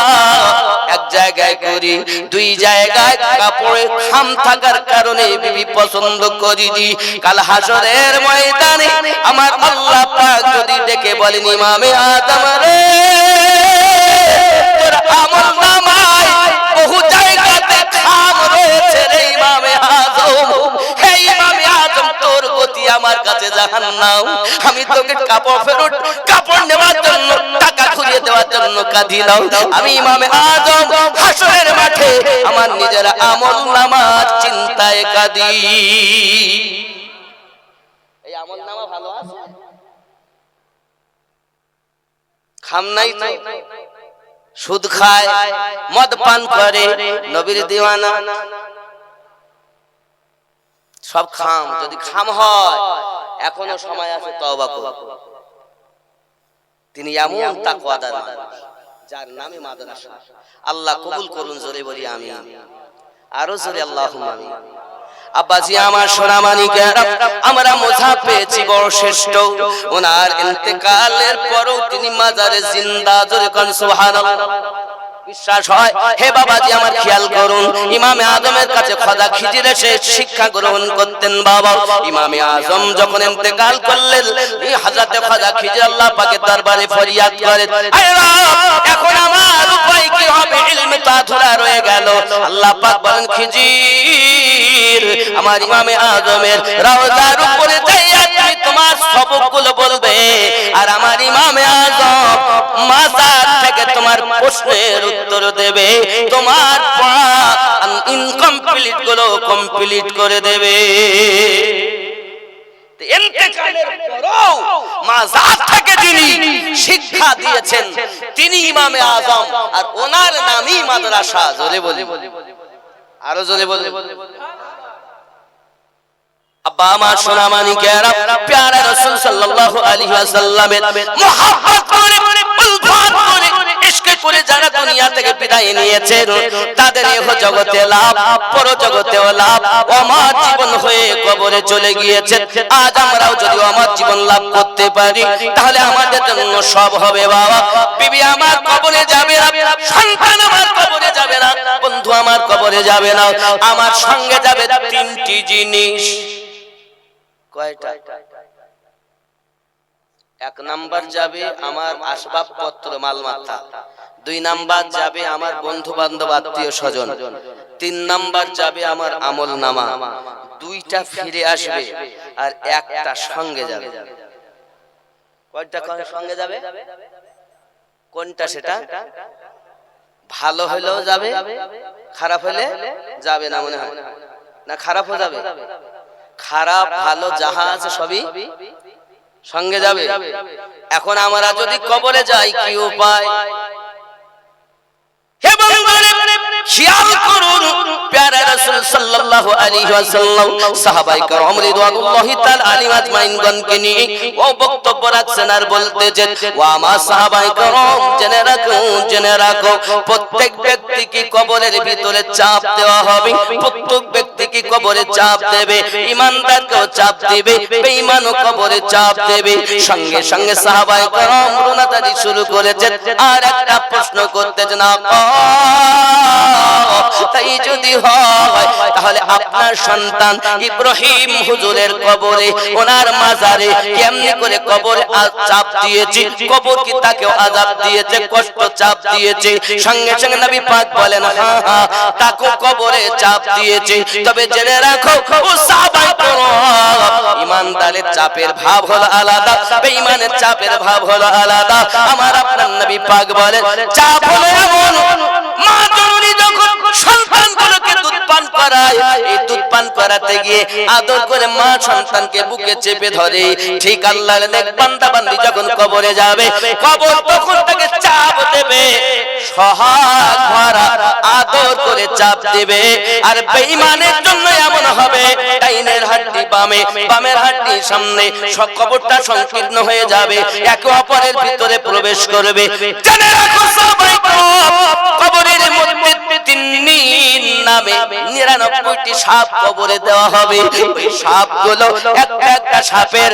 এক জায়গায় করি দুই জায়গায় কাপড়ে খাম থাকার কারণে বিবি পছন্দ করিনি। কাল হাসরের ময়দানে আমার আল্লাহ পাক যদি ডেকে বলেন, ইমামে আজম রে তোর আমলনামায় বহু জায়গাতে খাম রয়েছে রে ইমামে আজম, হে ইমামে আজম তোর গতি আমার কাছে জাহান্নাম, আমি তোকে কাপড় ফেরত, কাপড় নেওয়ার জন্য, টাকা ঘুরিয়ে দেওয়ার জন্য কাঁদি নাও। আমি ইমামে আজম হাসরের মাঠে আমার নিজের আমলনামার চিন্তায় কাঁদি। এই আমলনামা ভালো আছে? খাম নাই তো, সুদ খায়, মদ পান করে, নবীর দিওয়ানা, সব খাম। যদি খাম হয় এখনো সময় আছে তওবা করো। তিনি এমন তাকওয়াদার যার নামে মাদ্রাসা। আল্লাহ কবুল করুন, জোরে বলি আমিন, আরো জোরে আল্লাহুম্মা আমিন। আব্বাজি আমার সোনা মানিকেরা, আমরা মোজা পেয়েছি বড় শ্রেষ্ঠ, ওনার ইন্তেকালের পরও তিনি মাজারে জিন্দা, জোরে কোন সুবহানাল্লাহ। বিশ্বাস হয়? হে বাবাজি আমার খেয়াল করুন, ইমামে আজমের কাছে খাজা খিজির এসে শিক্ষা গ্রহণ করতেন। বাবা ইমামে আজম যখন ইন্তেকাল করলেন, এই হযরতে খাজা খিজির আল্লাহ পাকের দরবারে ফরিয়াদ করেন, এখন আমার উপায় কি হবে? ইলম তো আধুরা রয়ে গেল। আল্লাহ পাক বলেন, খিজির আমার ইমামে আজমের রওজার উপরে যাইয়া তুমি তোমার সবকগুলো বলবে, আর আমার ইমামে আজম মাজার থেকে তোমার প্রশ্নের উত্তর দেবে, তোমার ইনকমপ্লিট গুলো কমপ্লিট করে দেবে। ইন্তেকালের পরও মাজার থেকে যিনি শিক্ষা দিয়েছেন তিনি ইমামে আজম, আর ওনার নামই মাদ্রাসা। জোরে বলি, আরো জোরে বলি। আব্বা আমার সোনা মানিকেরা, প্যারা রাসূল সাল্লাল্লাহু আলাইহি ওয়াসাল্লামের মুহাব্বত করে, উলফত করে, ইশক করে যারা দুনিয়া থেকে বিদায় নিয়েছেন তাদের ইহ জগতে লাভ, পর জগতেও লাভ। আমার জীবন হয়ে কবরে চলে গিয়েছে, আজ আমরাও যদি আমার জীবন লাভ করতে পারি তাহলে আমাদের জন্য সব হবে। বাবা বিবি আমার কবরে যাবে না, সন্তান আমার কবরে যাবে না, বন্ধু আমার কবরে যাবে না, আমার সঙ্গে যাবে তিনটি জিনিস। কয়টা? এক নাম্বার যাবে আমার আসবাবপত্র, মালমাতা। দুই নাম্বার যাবে আমার বন্ধু বান্ধব, আত্মীয় স্বজন। তিন নাম্বার যাবে আমার আমলনামা। দুইটা ফিরে আসবে আর একটা সঙ্গে যাবে। কয়টা সঙ্গে যাবে? কোনটা সেটা? ভালো হলেও যাবে, খারাপ হলে যাবে না, মনে হয় না খারাপ হয়ে যাবে? খারাপ ভালো যাহা আছে সবই সঙ্গে যাবে। এখন আমরা যদি কবরে যাই কি উপায়? হে বন্ধুরা খেয়াল করুন, প্যারা রাসূল সাল্লাল্লাহু আলাইহি ওয়াসাল্লাম সাহাবায়ে কেরাম রিদওয়ানুল্লাহি তাআলা আলাইহিম আজমাইনগণকে নিয়ে ও বক্তব্য রাখছেন আর বলতেছেন, ও আমার সাহাবায়ে কেরাম জেনে রাখো প্রত্যেক ব্যক্তিকে কবরের ভিতরে চাপ দেওয়া হবে, প্রত্যেক ব্যক্তিকে কবরে চাপ দেবে, ঈমানদারকেও চাপ দেবে, বেঈমানও কবরে চাপ দেবে। সঙ্গে সঙ্গে সাহাবায়ে কেরাম রুনাদারি শুরু করেছেন আর একটা প্রশ্ন করতেছেন, তাই যদি হয় তাহলে আপনার সন্তান ইব্রাহিম হুজুরের কবরে ওনার মাজারে কেমনি করে কবরে চাপ দিয়েছে, কবর কি তাকেও আযাব দিয়েছে, কষ্ট চাপ দিয়েছে? সঙ্গে সঙ্গে নবী পাক বলেন, হ্যাঁ হ্যাঁ তাকেও কবরে চাপ দিয়েছে। তবে জেনে রাখো ও সাহাবায়ে কেরাম, ঈমানদারের চাপের ভাব হলো আলাদা, বেঈমানের চাপের ভাব হলো আলাদা। আমার আপনার নবী পাক বলেন, চাপ হলো এমন, মা জননী যখন সন্তানগুলোকে দুধ পান করায়, এই দুধ পান করাতে গিয়ে আদর করে মা সন্তানকে বুকে চেপে ধরে, ঠিক আল্লাহর নেক বান্দা বান্দি যখন কবরে যাবে, কবর তখন তাকে চাপ দেবে, সোহাগ ভরা আদর করে চাপ দেবে। আর বেঈমানের জন্য এমন হবে, ডাইনের হাড্ডি বামে, বামের হাড্ডি সামনে, সব কবরটা সংকীর্ণ হয়ে যাবে, একে অপরের ভিতরে প্রবেশ করবে। জেনে রাখো সবাই, কবরের মধ্যে তিন্নিন নামে 99টি সাপ কবরে দেওয়া হবে। ওই সাপগুলো একটা একটা সাপের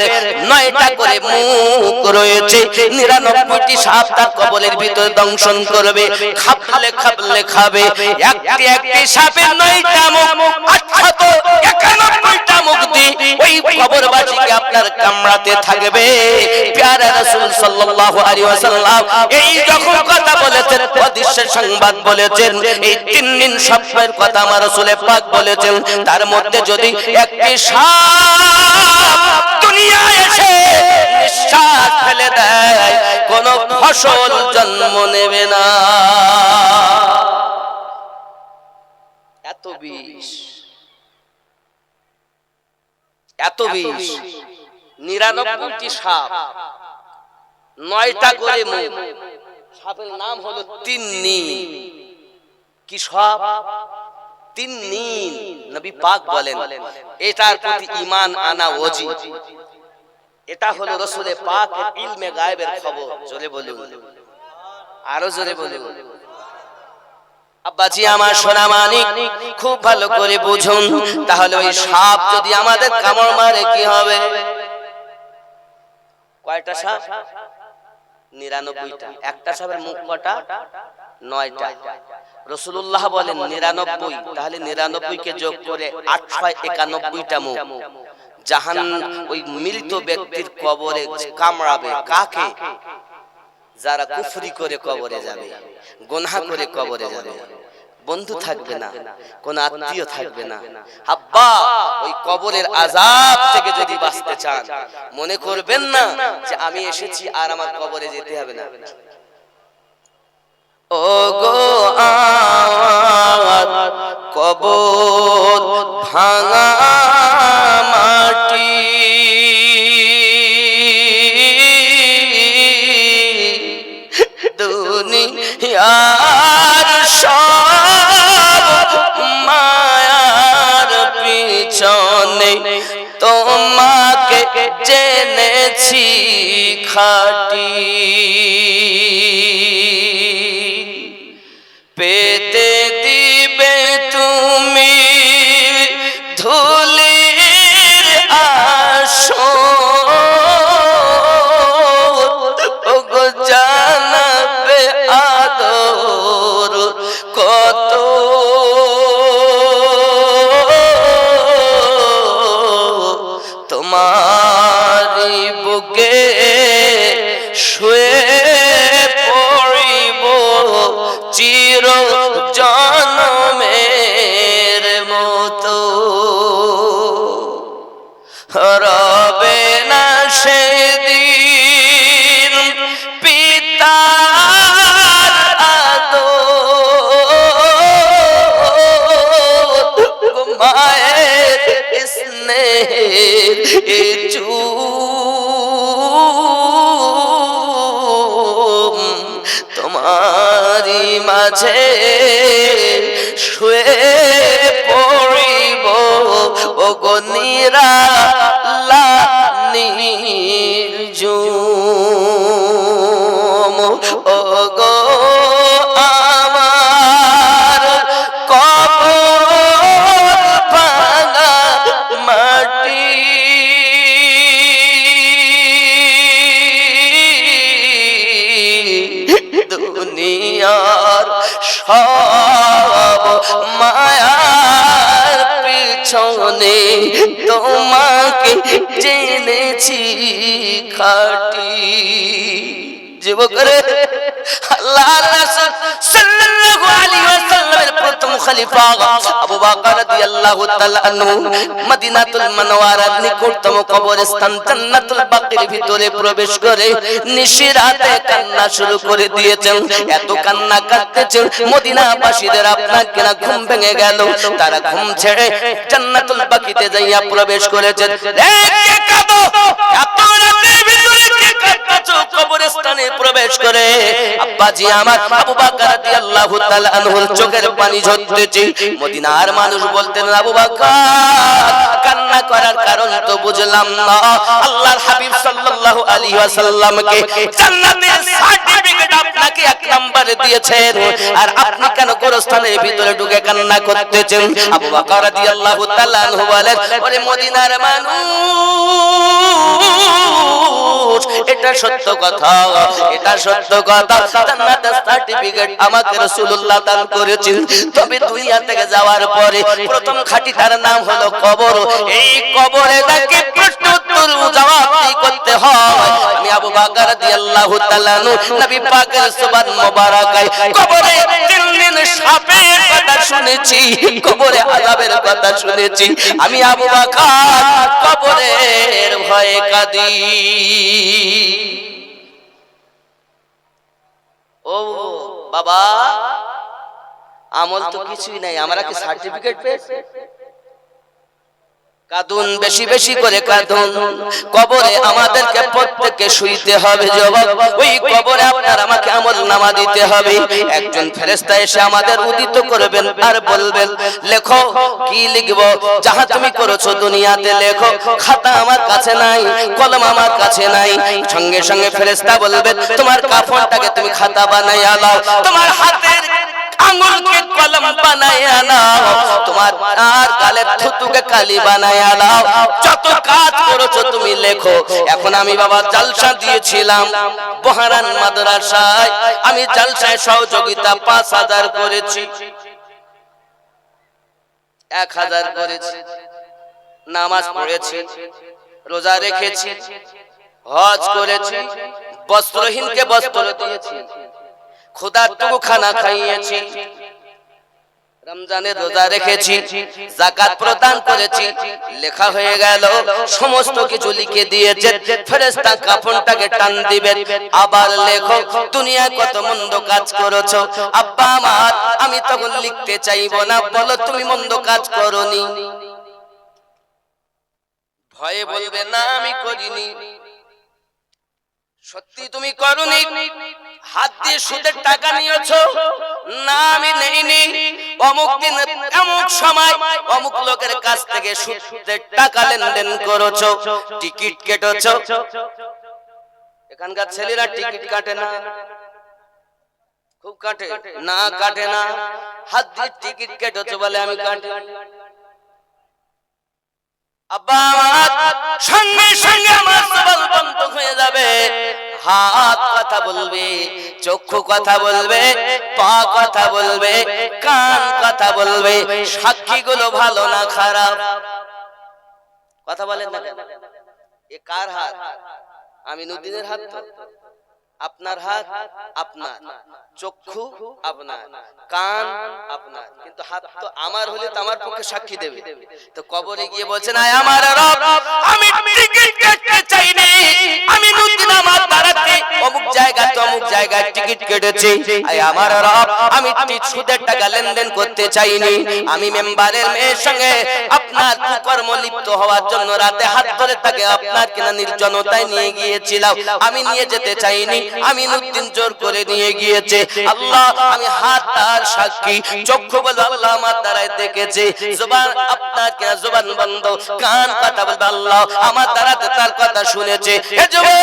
9টা করে মুখ রয়েছে, 99টি সাপ তার কবরের ভিতরে দংশন করবে, খাবলে খাবলে খাবে। একটি একটি সাপের 9টা মুখ, অর্থাৎ 91টা মুখ দিয়ে ওই কবরবাসীকে আপনার কামড়াতে থাকবে। প্যারা রাসূল সাল্লাল্লাহু আলাইহি ওয়াসাল্লাম এই যখন কথা বলেছেন, অদৃশ্যের সংবাদ বলেছেন, এই 3 দিন সপ্তাহের কথা আমার রাসূল পাক বলেছেন, তার মধ্যে যদি একটি সাপ দুনিয়ায় এসে নিঃশ্বাস ফেলে দেয়, কোন ফসল জন্ম নেবে না। এত বিষ, এত বিষ। 99টি সাপ, 9টা করে মুখ, সাপের নাম হলো তিন্নিন। কি সাপ? তিন্নিন। নবী পাক বলেন এটার প্রতি ঈমান আনা ওয়াজিব। এটা হলো রাসূল পাকের ইলমে গায়েবের খবর। জোরে বলুন, আরো জোরে বলুন। আব্বাজি আমার সোনা মানিক, খুব ভালো করে বুঝুন, তাহলে ওই সাপ যদি আমাদের কামড় মারে কি হবে? কয়টা সাপ? 99টা। একটা সাপের মুখ কটা? 9টা। রাসূলুল্লাহ বলেন 99, তাহলে 99কে যোগ করে 891টা মুখ। জাহান ওই মৃত ব্যক্তির কবরে কামড়াবে কাকে? যারা কুফরি করে কবরে যাবে, গুনাহ করে কবরে যাবে। বন্ধু থাকবে না, কোন আত্মীয় থাকবে না। আব্বা, ওই কবরের আযাব থেকে যদি বাঁচতে চান, মনে করবেন না যে আমি এসেছি আর আমার কবরে যেতে হবে না। ও গো আমার কবর ভাঙা মাটি, দুনিয়ার সব মায়ার পিছনে তোমাকে জেনেছি খাঁটি, পেতে দিবে তুমি ধুলির আসর, ওগো জানাবে আদর কত, তোমারি বুকে শুয়ে পড়িব চির জনমের মতো, রবে না সেদিন পিতার আদর, মায়ের স্নেহের চুম, তোমারি মাঝে শুয়ে পড়ি ও গো নিরালা নির্ঝুম ও গো আমার কবর ভাঙা মাটি দুনিয়ার সব মায়ার পিছনে তোমাকে জেনেছি খাঁটি। যুবকরে আল্লাহর রাসূল সাল্লাল্লাহু আলাইহি ওয়াসাল্লামের প্রথম খলিফা আবু বকর রাদিয়াল্লাহু তাআলা আনহু মদিনাতুল মুনাওয়ারার নিকটতম কবরস্থান জান্নাতুল বাকির ভিতরে প্রবেশ করে নিশিরাতে কান্না শুরু করে দিয়েছেন। এত কান্না কাঁদতেছেন মদিনাবাসীদের আপনাকে না ঘুম ভেঙে গেল। তারা ঘুম ছেড়ে জান্নাতুল বাকিতে যাইয়া প্রবেশ করেছেন। কে কাঁদো? এত রাতের ভিতরে কে কাঁদছো? কবরস্থানে প্রবেশ করে আব্বাজি আমার আবু বকর রাদিয়াল্লাহু তাআলা আনহুর চোখের পানি ঝরতেছে। মদিনার মানুষ বলতেন, আবু বকর কান্না করার কারণ তো বুঝলাম না। আল্লাহর হাবিব সাল্লাল্লাহু আলাইহি ওয়াসাল্লামকে জান্নাতের সার্টিফিকেট আপনাকে এক নম্বরে দিয়েছেন, আর আপনি কেন গোরস্থানের ভিতরে ঢুকে কান্না করতেছেন? আবু বকর রাদিয়াল্লাহু তাআলা আনহু বলেন, ওরে মদিনার মানুষ, এটা সত্য কথা, এটা সত্য কথা। জান্নাতের সার্টিফিকেট আমাকে রাসূলুল্লাহ দান করেছেন, তবে দুনিয়া থেকে যাওয়ার পরে প্রথম খাঁটি তার নাম হলো কবর। এই কবরে তাকে প্রশ্ন উত্তর জবাব করতে হয়। আমি আবু বকর রাদিয়াল্লাহু তাআলা নবী পাকের সুবহান মুবারাকায় কবরে 3 দিন সাপের কথা শুনেছি, কবরে আযাবের কথা শুনেছি। আমি আবু বকর কবরের ভয়ে কাঁদি। ও বাবা, আমল তো কিছুই নাই, আমরা কি সার্টিফিকেট পেয়েছি? কাঁদুন, বেশি বেশি করে কাঁদুন। কবরে আমাদেরকে প্রত্যেককে শুইতে হবে যুবক। ওই কবরে আপনার আমাকে আমলনামা দিতে হবে। একজন ফেরেশতা এসে আমাদের উদিত করবেন আর বলবেন, লেখো কি লিখবো, যাহা তুমি করেছো দুনিয়াতে লেখো। খাতা আমার কাছে নাই, কলম আমার কাছে নাই। সঙ্গে সঙ্গে ফেরেশতা বলবেন, তোমার কাফনটাকে তুমি খাতা বানাইয়া নাও, তোমার হাতের আঙ্গুলকে কলম বানাইয়া নাও, তোমার আর গালের থুতুকে কালি বানাইয়া নাও। যত কাজ করেছো তুমি লেখো। এখন আমি বাবা জালসা দিয়েছিলাম বহারান মাদ্রাসায়, আমি জালসায় সহযোগিতা 5000 করেছি, 1000 করেছি, নামাজ পড়েছি, রোজা রেখেছি, হজ করেছি, বস্ত্রহীনকে বস্ত্র দিয়েছি, ক্ষুধার্তকে খানা খাইয়েছি, রমজানের রোজা রেখেছি, যাকাত প্রদান করেছি। লেখা হয়ে গেল, সমস্ত কিছু লিখে দিয়েছে। ফেরেশতা কাফনটাকে টান দিবে, আবার লেখো দুনিয়া কত মন্দ কাজ করেছো। আব্বা আমার, আমি তখন লিখতে চাইবো না, বলো তুমি মন্দ কাজ করোনি। ভয়ে বলবে না আমি করিনি। সত্যি তুমি করোনি? হাত দিয়ে সুদের টাকা নিয়েছো? না আমি নেইনি। অমুক দিন অমুক সময় অমুক লোকের কাছ থেকে সুদের টাকা লেনদেন করেছো, টিকিট কেটেছো। এখানকার ছেলেরা টিকিট কাটে না, খুব কাটে না? কাটে না। হাত দিয়ে টিকিট কেটেছো বলে আমি কাটি। আব্বা সঙ্গে সঙ্গে আমার জবান বন্ধ হয়ে যাবে। হাত কথা বলবে, চক্ষু কথা বলবে, পা কথা বলবে, কান কথা বলবে। সাক্ষীগুলো ভালো না খারাপ? কথা বলেন না। এ কার হাত? আমি নদীনের হাত তো? আপনার হাত আপনার, চক্ষু আপনার, কান আপনার, কিন্তু হাত তো আমার হলে তো আমার পক্ষে সাক্ষী দেবে। তো কবরে গিয়ে বলছেন, আয় আমার রব, আমি টিকিট কাটতে চাইনি, আমি নদী নামাজ দাঁড়াতে অমুক জায়গায় অমুক জায়গায় টিকিট কেটেছি, আয় আমার রব আমি সুদের টাকা লেনদেন করতে চাইনি, আমি মেম্বারের মেয়ের সঙ্গে আপনার কুকর্ম লিপ্ত হওয়ার জন্য রাতে হাত ধরে তাকে আপনার কিনা নির্জনতায় নিয়ে গিয়েছিলাম, আমি নিয়ে যেতে চাইনি, আমিনউদ্দিন জোর করে নিয়ে গিয়েছে, আল্লাহ আমি হাত তার সাক্ষী, চক্ষু বলে আল্লাহ আমার দ্বারাই দেখেছে, জবান আপনার কিনা জবান বন্ধ, কান কথা বলবে আল্লাহ আমার দ্বারাতে তার কথা শুনেছে। এ যুবক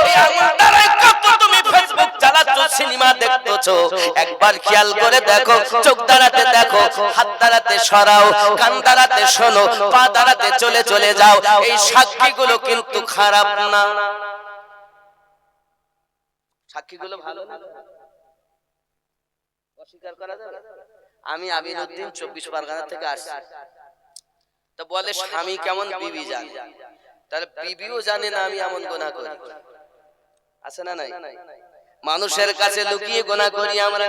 এই আমার দ্বারাই কত তুমি ফেসবুক চালাচ্ছ, সিনেমা দেখতেছো, একবার খেয়াল করে দেখো, চোখ দাঁড়াতে দেখো, হাত দাঁড়াতে সরাও, কান দাঁড়াতে শোনো, পা দাঁড়াতে চলে চলে যাও, এই সাক্ষীগুলো কিন্তু খারাপ না, সাক্ষীগুলো ভালো না, অস্বীকার করা যাবে? আমি আমিনউদ্দিন 24 পরগনা থেকে আসছি, তো বলে স্বামী কেমন বিবি জানে, তাহলে বিবিও জানে না আমি এমন গুনাহ করি, আছে না নাই? মানুষের কাছে লুকিয়ে গুনাহ করি আমরা।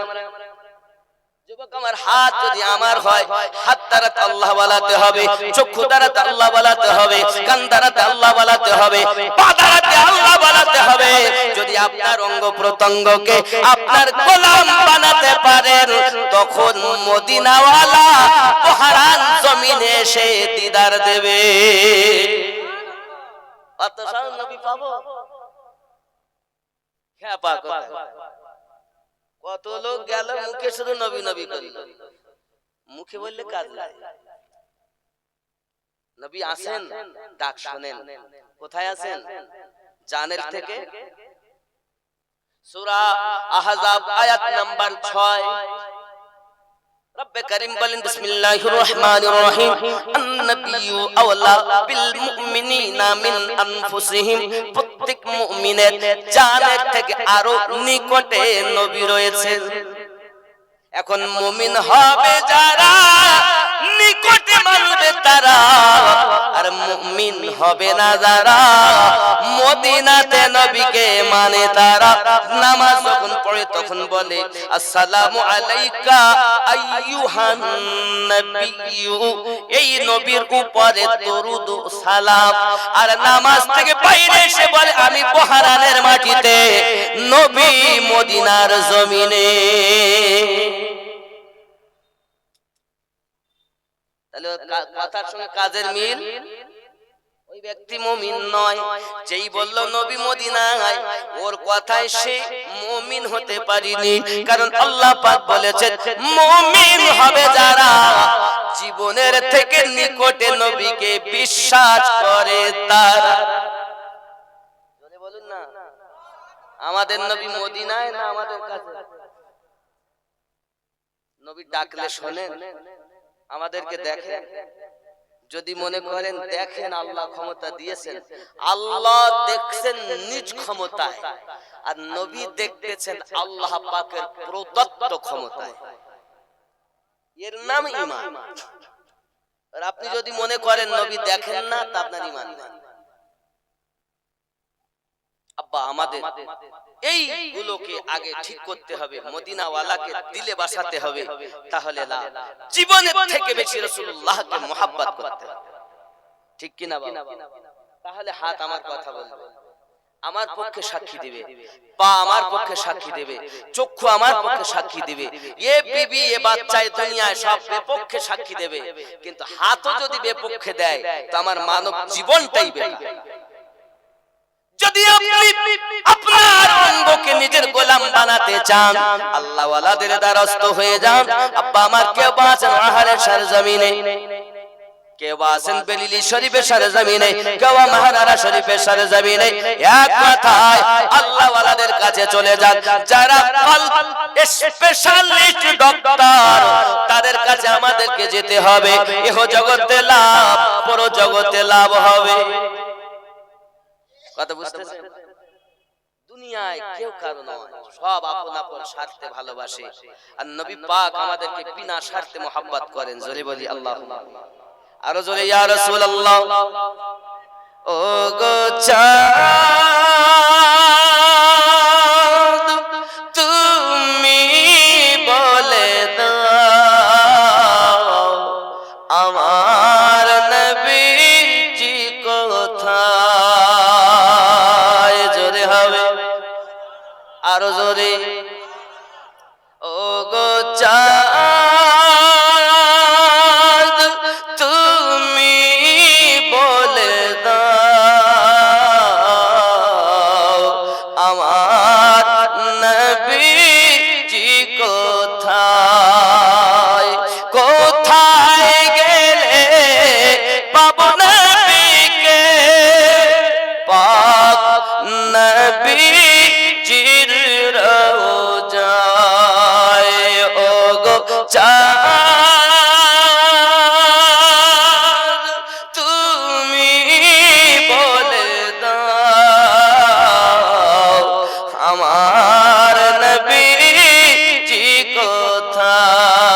যুবক আমার হাত যদি আমার হয়, হাত দ্বারাতে আল্লাহ বলাতে হবে, চক্ষু দ্বারাতে আল্লাহ বলাতে হবে, কান দ্বারাতে আল্লাহ বলাতে হবে, পা দ্বারাতে আল্লাহ বলাতে হবে। যদি আপনার অঙ্গ প্রত্যঙ্গকে আপনার গোলাম বানাতে পারেন, তখন মদিনাওয়ালা বহরান জমিনে এসে দিদার দেবে। কত সাল নবী পাবো? হ্যাঁ পা কত লোক গেল মুখে শুধু নবী নবী করল, মুখে বললে কাজ নাই। নবী আসেন, ডাক শুনেন, কোথায় আছেন? জানের থেকে সূরা আহজাব আয়াত নাম্বার 6, রব্বে কারীম বলেন বিসমিল্লাহির রহমানির রহিম, আন-নাবিয়্যু আওলা বিল মুমিনিনা মিন আনফুসিহিম, প্রত্যেক মুমিনের জানের থেকে আরো নিকটে নবী রয়েছেন। এখন মুমিন হবে যারা, নিকটে মানবে তারা, আর মুমিন হবে না যারা, মদিনাতে নবীকে মানে তারা। নামাজ যখন পড়ে তখন বলে আসসালামু আলাইকা আইয়ুহান নবিয়্যু, এই নবীর উপরে দরুদ ও সালাম। আর নামাজ থেকে বাইরে এসে বলে আমি বহরানের মাটিতে, নবী মদিনার জমিনে। তাহলে কথার সঙ্গে কাজের মিল। ওই ব্যক্তি মুমিন নয়, যেই বলল নবী মদিনায়, ওর কথায় সে মুমিন হতে পারিনি। কারণ আল্লাহ পাক বলেছেন মুমিন হবে যারা জীবনের থেকে নিকটে নবীকে বিশ্বাস করে তারা। বলুন না, আমাদের নবী মদিনায় না আমাদের কাছে? নবী ডাকলে শোনেন, আমাদেরকে দেখেন। যদি মনে করেন দেখেন আল্লাহ ক্ষমতা দিয়েছেন, আল্লাহ দেখছেন নিজ ক্ষমতায়, আর নবী দেখতেছেন আল্লাহ পাকের প্রদত্ত ক্ষমতায়, এর নাম ঈমান। আর আপনি যদি মনে করেন নবী দেখেন না, তা আপনার ঈমান নেই। আব্বা আমাদের এইগুলোকে আগে ঠিক করতে হবে, মদিনাওয়ালাকে দিলে বসাতে হবে, তাহলে না জীবনের থেকে বেশি রাসূলুল্লাহকে মুহাব্বত করতে হবে। ঠিক কি না বাবা? তাহলে হাত আমার কথা বলবে, আমার পক্ষে সাক্ষী দিবে, পা আমার পক্ষে সাক্ষী দিবে, চক্ষু আমার পক্ষে সাক্ষী দিবে, এ বিবি এ বাচ্চা এ দুনিয়ায় সব বিপক্ষে সাক্ষী দেবে। কিন্তু হাতও যদি বিপক্ষে দেয়, তো আমার মানব জীবনটাই বেকার। যদি আপনি আপনার অঙ্গকে নিজের গোলাম বানাতে চান, আল্লাহ ওয়ালাদের দ্বারস্থ হয়ে যান। আব্বা আমার কেউ আছেন আহারের সরজমিনে, কেউ আছেন বেলিলি শরীফের সরজমিনে, কেউ মাহারারা শরীফের সরজমিনে। এক কথায় আল্লাহ ওয়ালাদের কাছে চলে যান, যারা স্পেশালিস্ট ডক্টর, তাদের কাছে আমাদেরকে যেতে হবে। ইহ জগতে লাভ, পর জগতে লাভ হবে। কথা বুঝতেছেন? দুনিয়ায় কেউ কারো নয়, সব আপন আপন স্বার্থে ভালোবাসে। আর নবী পাক আমাদেরকে বিনা স্বার্থে মোহাব্বত করেন। জোরে বলি আল্লাহুম্মা, আরো জোরে ইয়া রাসূলুল্লাহ। ও গো চাঁদ তুমি বলে দাও আমার নবীজি কোথায়? আরো জোরে ও গো চাঁদ তুমি বলে দাও আমার নবীজি কোথায় কোথায় গেলে পাবো নবীকে পাক নবীজির রওজায় ও গো চাঁদ তুমি বলে দাও আমার নবীজি কোথায়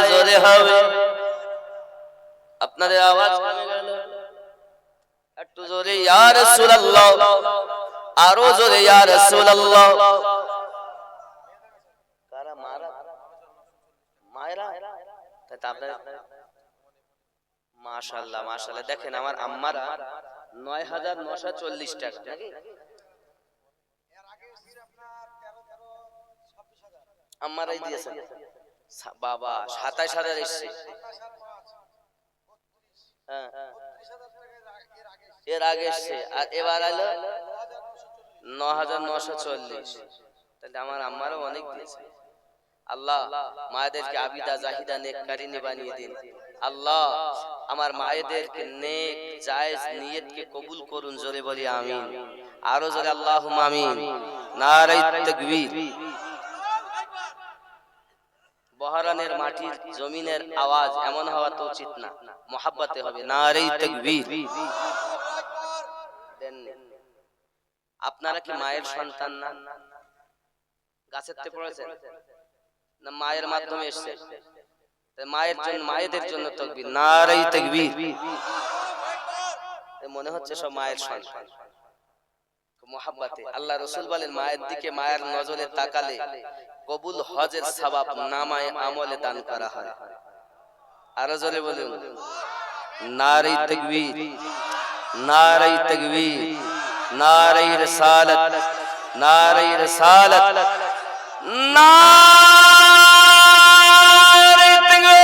জোরে হবে আপনাদের আওয়াজ কমে গেল একটু জোরে ইয়া রাসূলুল্লাহ আরো জোরে ইয়া রাসূলুল্লাহ কারা মায়েরা তাই আপনারা মাশাআল্লাহ মাশাআল্লাহ দেখেন আমার আম্মারা ৯৯৪০ টাকা নাকি আম্মারাই দিয়েছেন বাবা ২৭,০০০ এসেছে হ্যাঁ এর আগে এসেছে আর এবার আলো ৯৯৪০ তাহলে আমার আম্মারও অনেক দিয়েছে আল্লাহ মায়েদেরকে আবিদা জাহিদা নেককারিনী বানিয়ে দিন আল্লাহ আমার মায়েদেরকে নেক জায়েজ নিয়তকে কবুল করুন জোরে বলি আমিন আরো জোরে আল্লাহুম্মা আমিন নারে তাকবীর বহরানের মাটির জমিনের আওয়াজ এমন হওয়া তো উচিত না মোহাব্বতে হবে নারে তাকবীর আপনারা কি মায়ের সন্তান না গাছের থেকে পড়েছেন না মায়ের মাধ্যমে এসেছে মায়ের জন্য মায়েদের জন্য তাকবীর নারে তাকবীর মনে হচ্ছে সব মায়ের সন্তান মোহাব্বতে আল্লাহ রাসূল বলেন মায়ের দিকে মায়ের নজরে তাকালে কবুল হজের সওয়াব নামায়ে আমলে দান করা হয় আরো জোরে বলুন নারে তাকবীর নারে তাকবীর নারে রিসালাত নারে রিসালাত নারে তাকবীর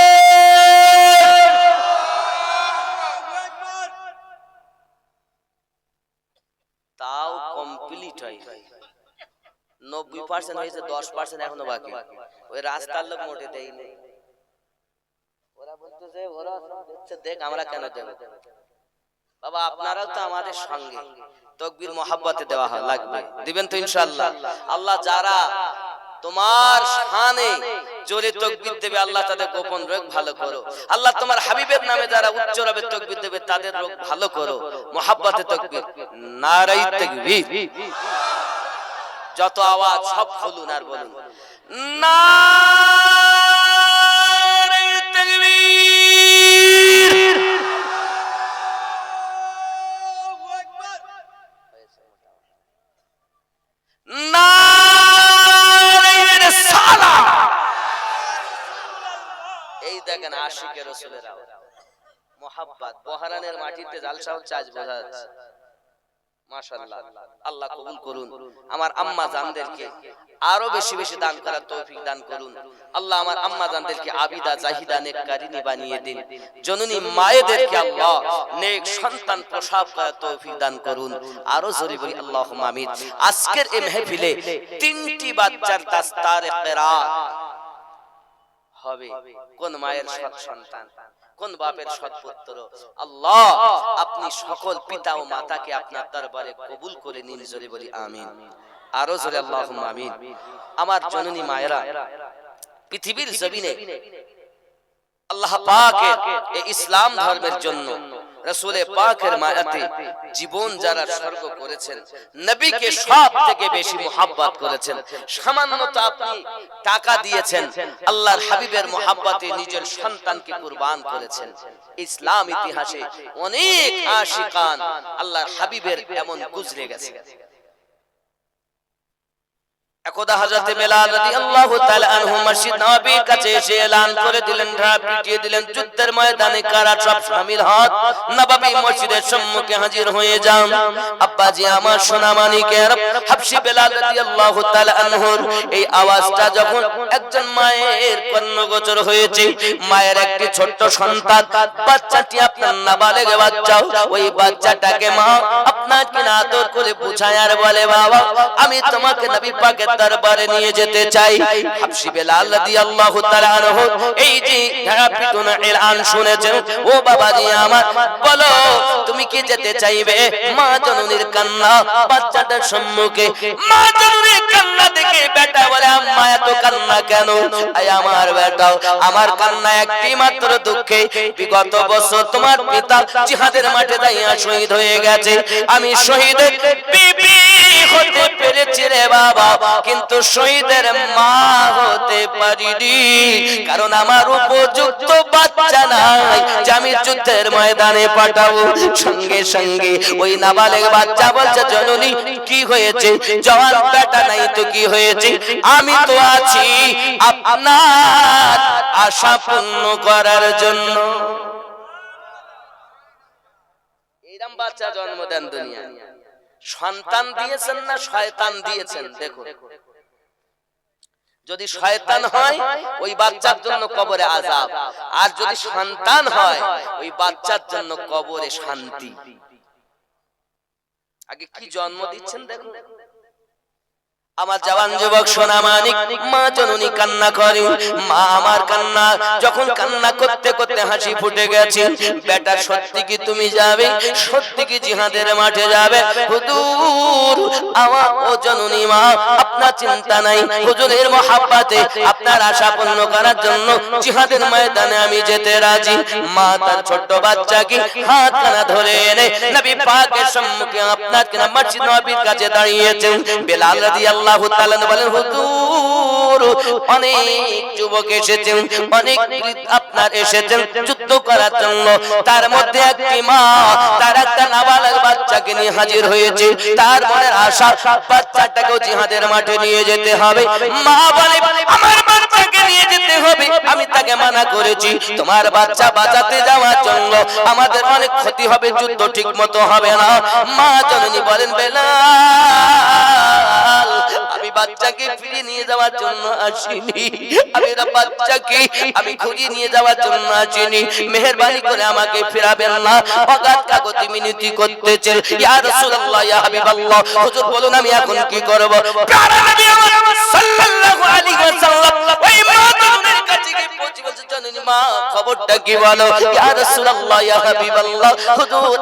তাও কমপ্লিট হয় 90% হয়েছে 10% এখনো বাকি ওই রাস্তার লোক মোটে দেই নেই ওরা বলতো যে ওরা দেখছে দেখ আমরা কেন দেব বাবা আপনারাও তো আমাদের সঙ্গে তাকবীর মোহাব্বতে দেওয়া লাগবে দিবেন তো ইনশাআল্লাহ আল্লাহ যারা তোমার শানে জোরে তাকবীর দেবে আল্লাহ তাদের গোপন রোগ ভালো করো আল্লাহ তোমার হাবিবের নামে যারা উচ্চ রবে তাকবীর দেবে তাদের রোগ ভালো করো মোহাব্বতে তাকবীর নারে তাকবীর যত আওয়াজ সব খুলুন আর বলুন নারে তাকবীর নারে রিসালাত এই দেখেন আশিকে রাসূলের আওয়াজ মোহাব্বত বহরানের মাটিতে জালসা হচ্ছে আজ বোঝা যাচ্ছে মাশাআল্লাহ আল্লাহ কবুল করুন আমার আম্মা জানদেরকে আরো বেশি বেশি দান করার তৌফিক দান করুন আল্লাহ আমার আম্মা জানদেরকে আবিদা জাহিদা নেককারিনী বানিয়ে দিন জননী মায়েদেরকে আল্লাহ নেক সন্তান প্রসব করার তৌফিক দান করুন আরো জোরে বলি আল্লাহুম্মা আমিন আজকের এই মাহফিলে তিনটি বাচ্চার দাস্তারে কিরাত হবে কোন মায়ের সৎ সন্তান কোন বাপের সৎপুত্র আল্লাহ আপনি সকল পিতা ও মাতাকে আপনার দরবারে কবুল করে নিন জোরে বলি আমিন আরো জোরে আল্লাহুম্মা আমিন আমার জননী মায়েরা পৃথিবীর জমিনে আল্লাহ পাকের এই ইসলাম ধর্মের জন্য রাসূলে পাকের মায়াতে জীবন যারা স্বর্গ করেছেন নবীকে সব থেকে বেশি মোহাব্বত করেছেন সামান্যতা আপনি টাকা দিয়েছেন আল্লাহর হাবিবের মোহাব্বতে নিজের সন্তানকে কুরবান করেছেন ইসলাম ইতিহাসে অনেক আশিকান আল্লাহর হাবিবের এমন গুজরে গেছে একদা হযরত বেলাল রাদিয়াল্লাহু তাআলা আনহু মসজিদ নববীর কাছে এসে এলান করে দিলেন পিটিয়ে দিলেন যুদ্ধের ময়দানে কারা সব শামিল হন নববী মসজিদের সম্মুখে হাজির হয়ে যান আব্বাজি আমার সোনা মানিকের হাবশি বেলাল রাদিয়াল্লাহু তাআলা আনহুর এই আওয়াজটা যখন একজন মায়ের কর্ণগোচর হয়েছে, মায়ের একটি ছোট্ট সন্তান বাচ্চাটি আপনার নাবালেগ বাচ্চা, ওই বাচ্চাটাকে মা আপনার কিনা আদর করে বুঝায় আর বলে বাবা আমি তোমাকে নবী পাকের দরবারে নিয়ে যেতে চাই। হাবশি বেলাল রাদিয়াল্লাহু তাআলা আনহু এই যে পিটুনা এলান শুনেছেন, ও বাবাজি আমার বলো তুমি কি যেতে চাইবে? মা জননীর কান্না বাচ্চাটার সম্মুখে, মা জননীর কান্না দেখে বেটা বলে আম্মা এত কান্না কেন? আয় আমার বেটা, আমার কান্না একটি মাত্র দুঃখে বিগত বছর তোমার পিতা জিহাদের মাঠে দাঁড়িয়ে শহীদ হয়ে গেছে, আমি শহীদের বিবি হতে পেরেছি রে বাবা, কিন্তু শহীদের মা হতে পারিনি, কারণ আমার উপযুক্ত বাচ্চা নাই যে আমি যুদ্ধের ময়দানে পাঠাবো। সঙ্গে সঙ্গে ওই নাবালেগ বাচ্চা বলছে জননী কি হয়েছে? জওয়ান বেটা নাই তো কি হয়েছে? আমি তো আছি আপনার আশা পূর্ণ করার জন্য। এরকম বাচ্চা জন্ম দেন দুনিয়ায়। সন্তান দিয়েছেন না শয়তান দিয়েছেন? দেখো, যদি শয়তান হয় ওই বাচ্চার জন্য কবরে আযাব, আর যদি সন্তান হয় ওই বাচ্চার জন্য কবরে শান্তি। আগে কি জন্ম দিচ্ছেন দেখুন। আমার জওয়ান যুবক সোনা মানিক, মা জননী কান্না করে, মা আমার কান্না যখন কান্না করতে করতে হাসি ফুটে গেছে, বেটা সত্যি কি তুমি যাবে? সত্যি কি জিহাদের মাঠে যাবে? হুজুর আমার ও জননী মা আপনার চিন্তা নাই, হুজুরের মহব্বতে আপনার আশা পূর্ণ করার জন্য জিহাদের ময়দানে আমি যেতে রাজি। মা তার ছোট্ট বাচ্চাকে হাত খানা ধরে এনে নবী পাকের সম্মুখে আপনার কিনা মসজিদ নববীর কাছে দাঁড়িয়েছেন। বেলাল রাদিয়াল্লাহু তাআলা বলেন হুজুর অনেক যুবক এসেছেন, অনেক আপনার এসেছেন যুদ্ধ করার জন্য, তার মধ্যে একটি মা তার একটা নাবালক বাচ্চাকে নিয়ে হাজির হয়েছে, তার মনের আশা বাচ্চাটাকেও জিহাদের মাঠে নিয়ে যেতে হবে। মা বলে আমার বাচ্চাকে নিয়ে যেতে হবে, আমি তাকে মানা করেছি, তোমার বাচ্চা বাঁচাতে যাওয়ার জন্য আমাদের অনেক ক্ষতি হবে, যুদ্ধ ঠিক মতো হবে না। মা জননী বলেন বেলাল আমি বাচ্চাকে ফিরিয়ে নিয়ে যাওয়ার জন্য আসিনি, আমি বাচ্চাকে আমি ঘুরিয়ে নিয়ে যাওয়ার জন্য আসিনি, মেহেরবানি করে আমাকে ফিরাবেন না। অগাধ কাগজে মিনতি করতেছেন, ইয়া রাসূলুল্লাহ ইয়া হাবিবাল্লাহ, হুজুর বলুন আমি এখন কি করব? প্যারা নবী সাল্লাল্লাহু আলাইহি ওয়াসাল্লাম ওই মা জননীর কাছে গিয়ে পৌঁছে বলছে জননী মা খবরটা কি বলো? ইয়া রাসূলুল্লাহ ইয়া হাবিবাল্লাহ, হুজুর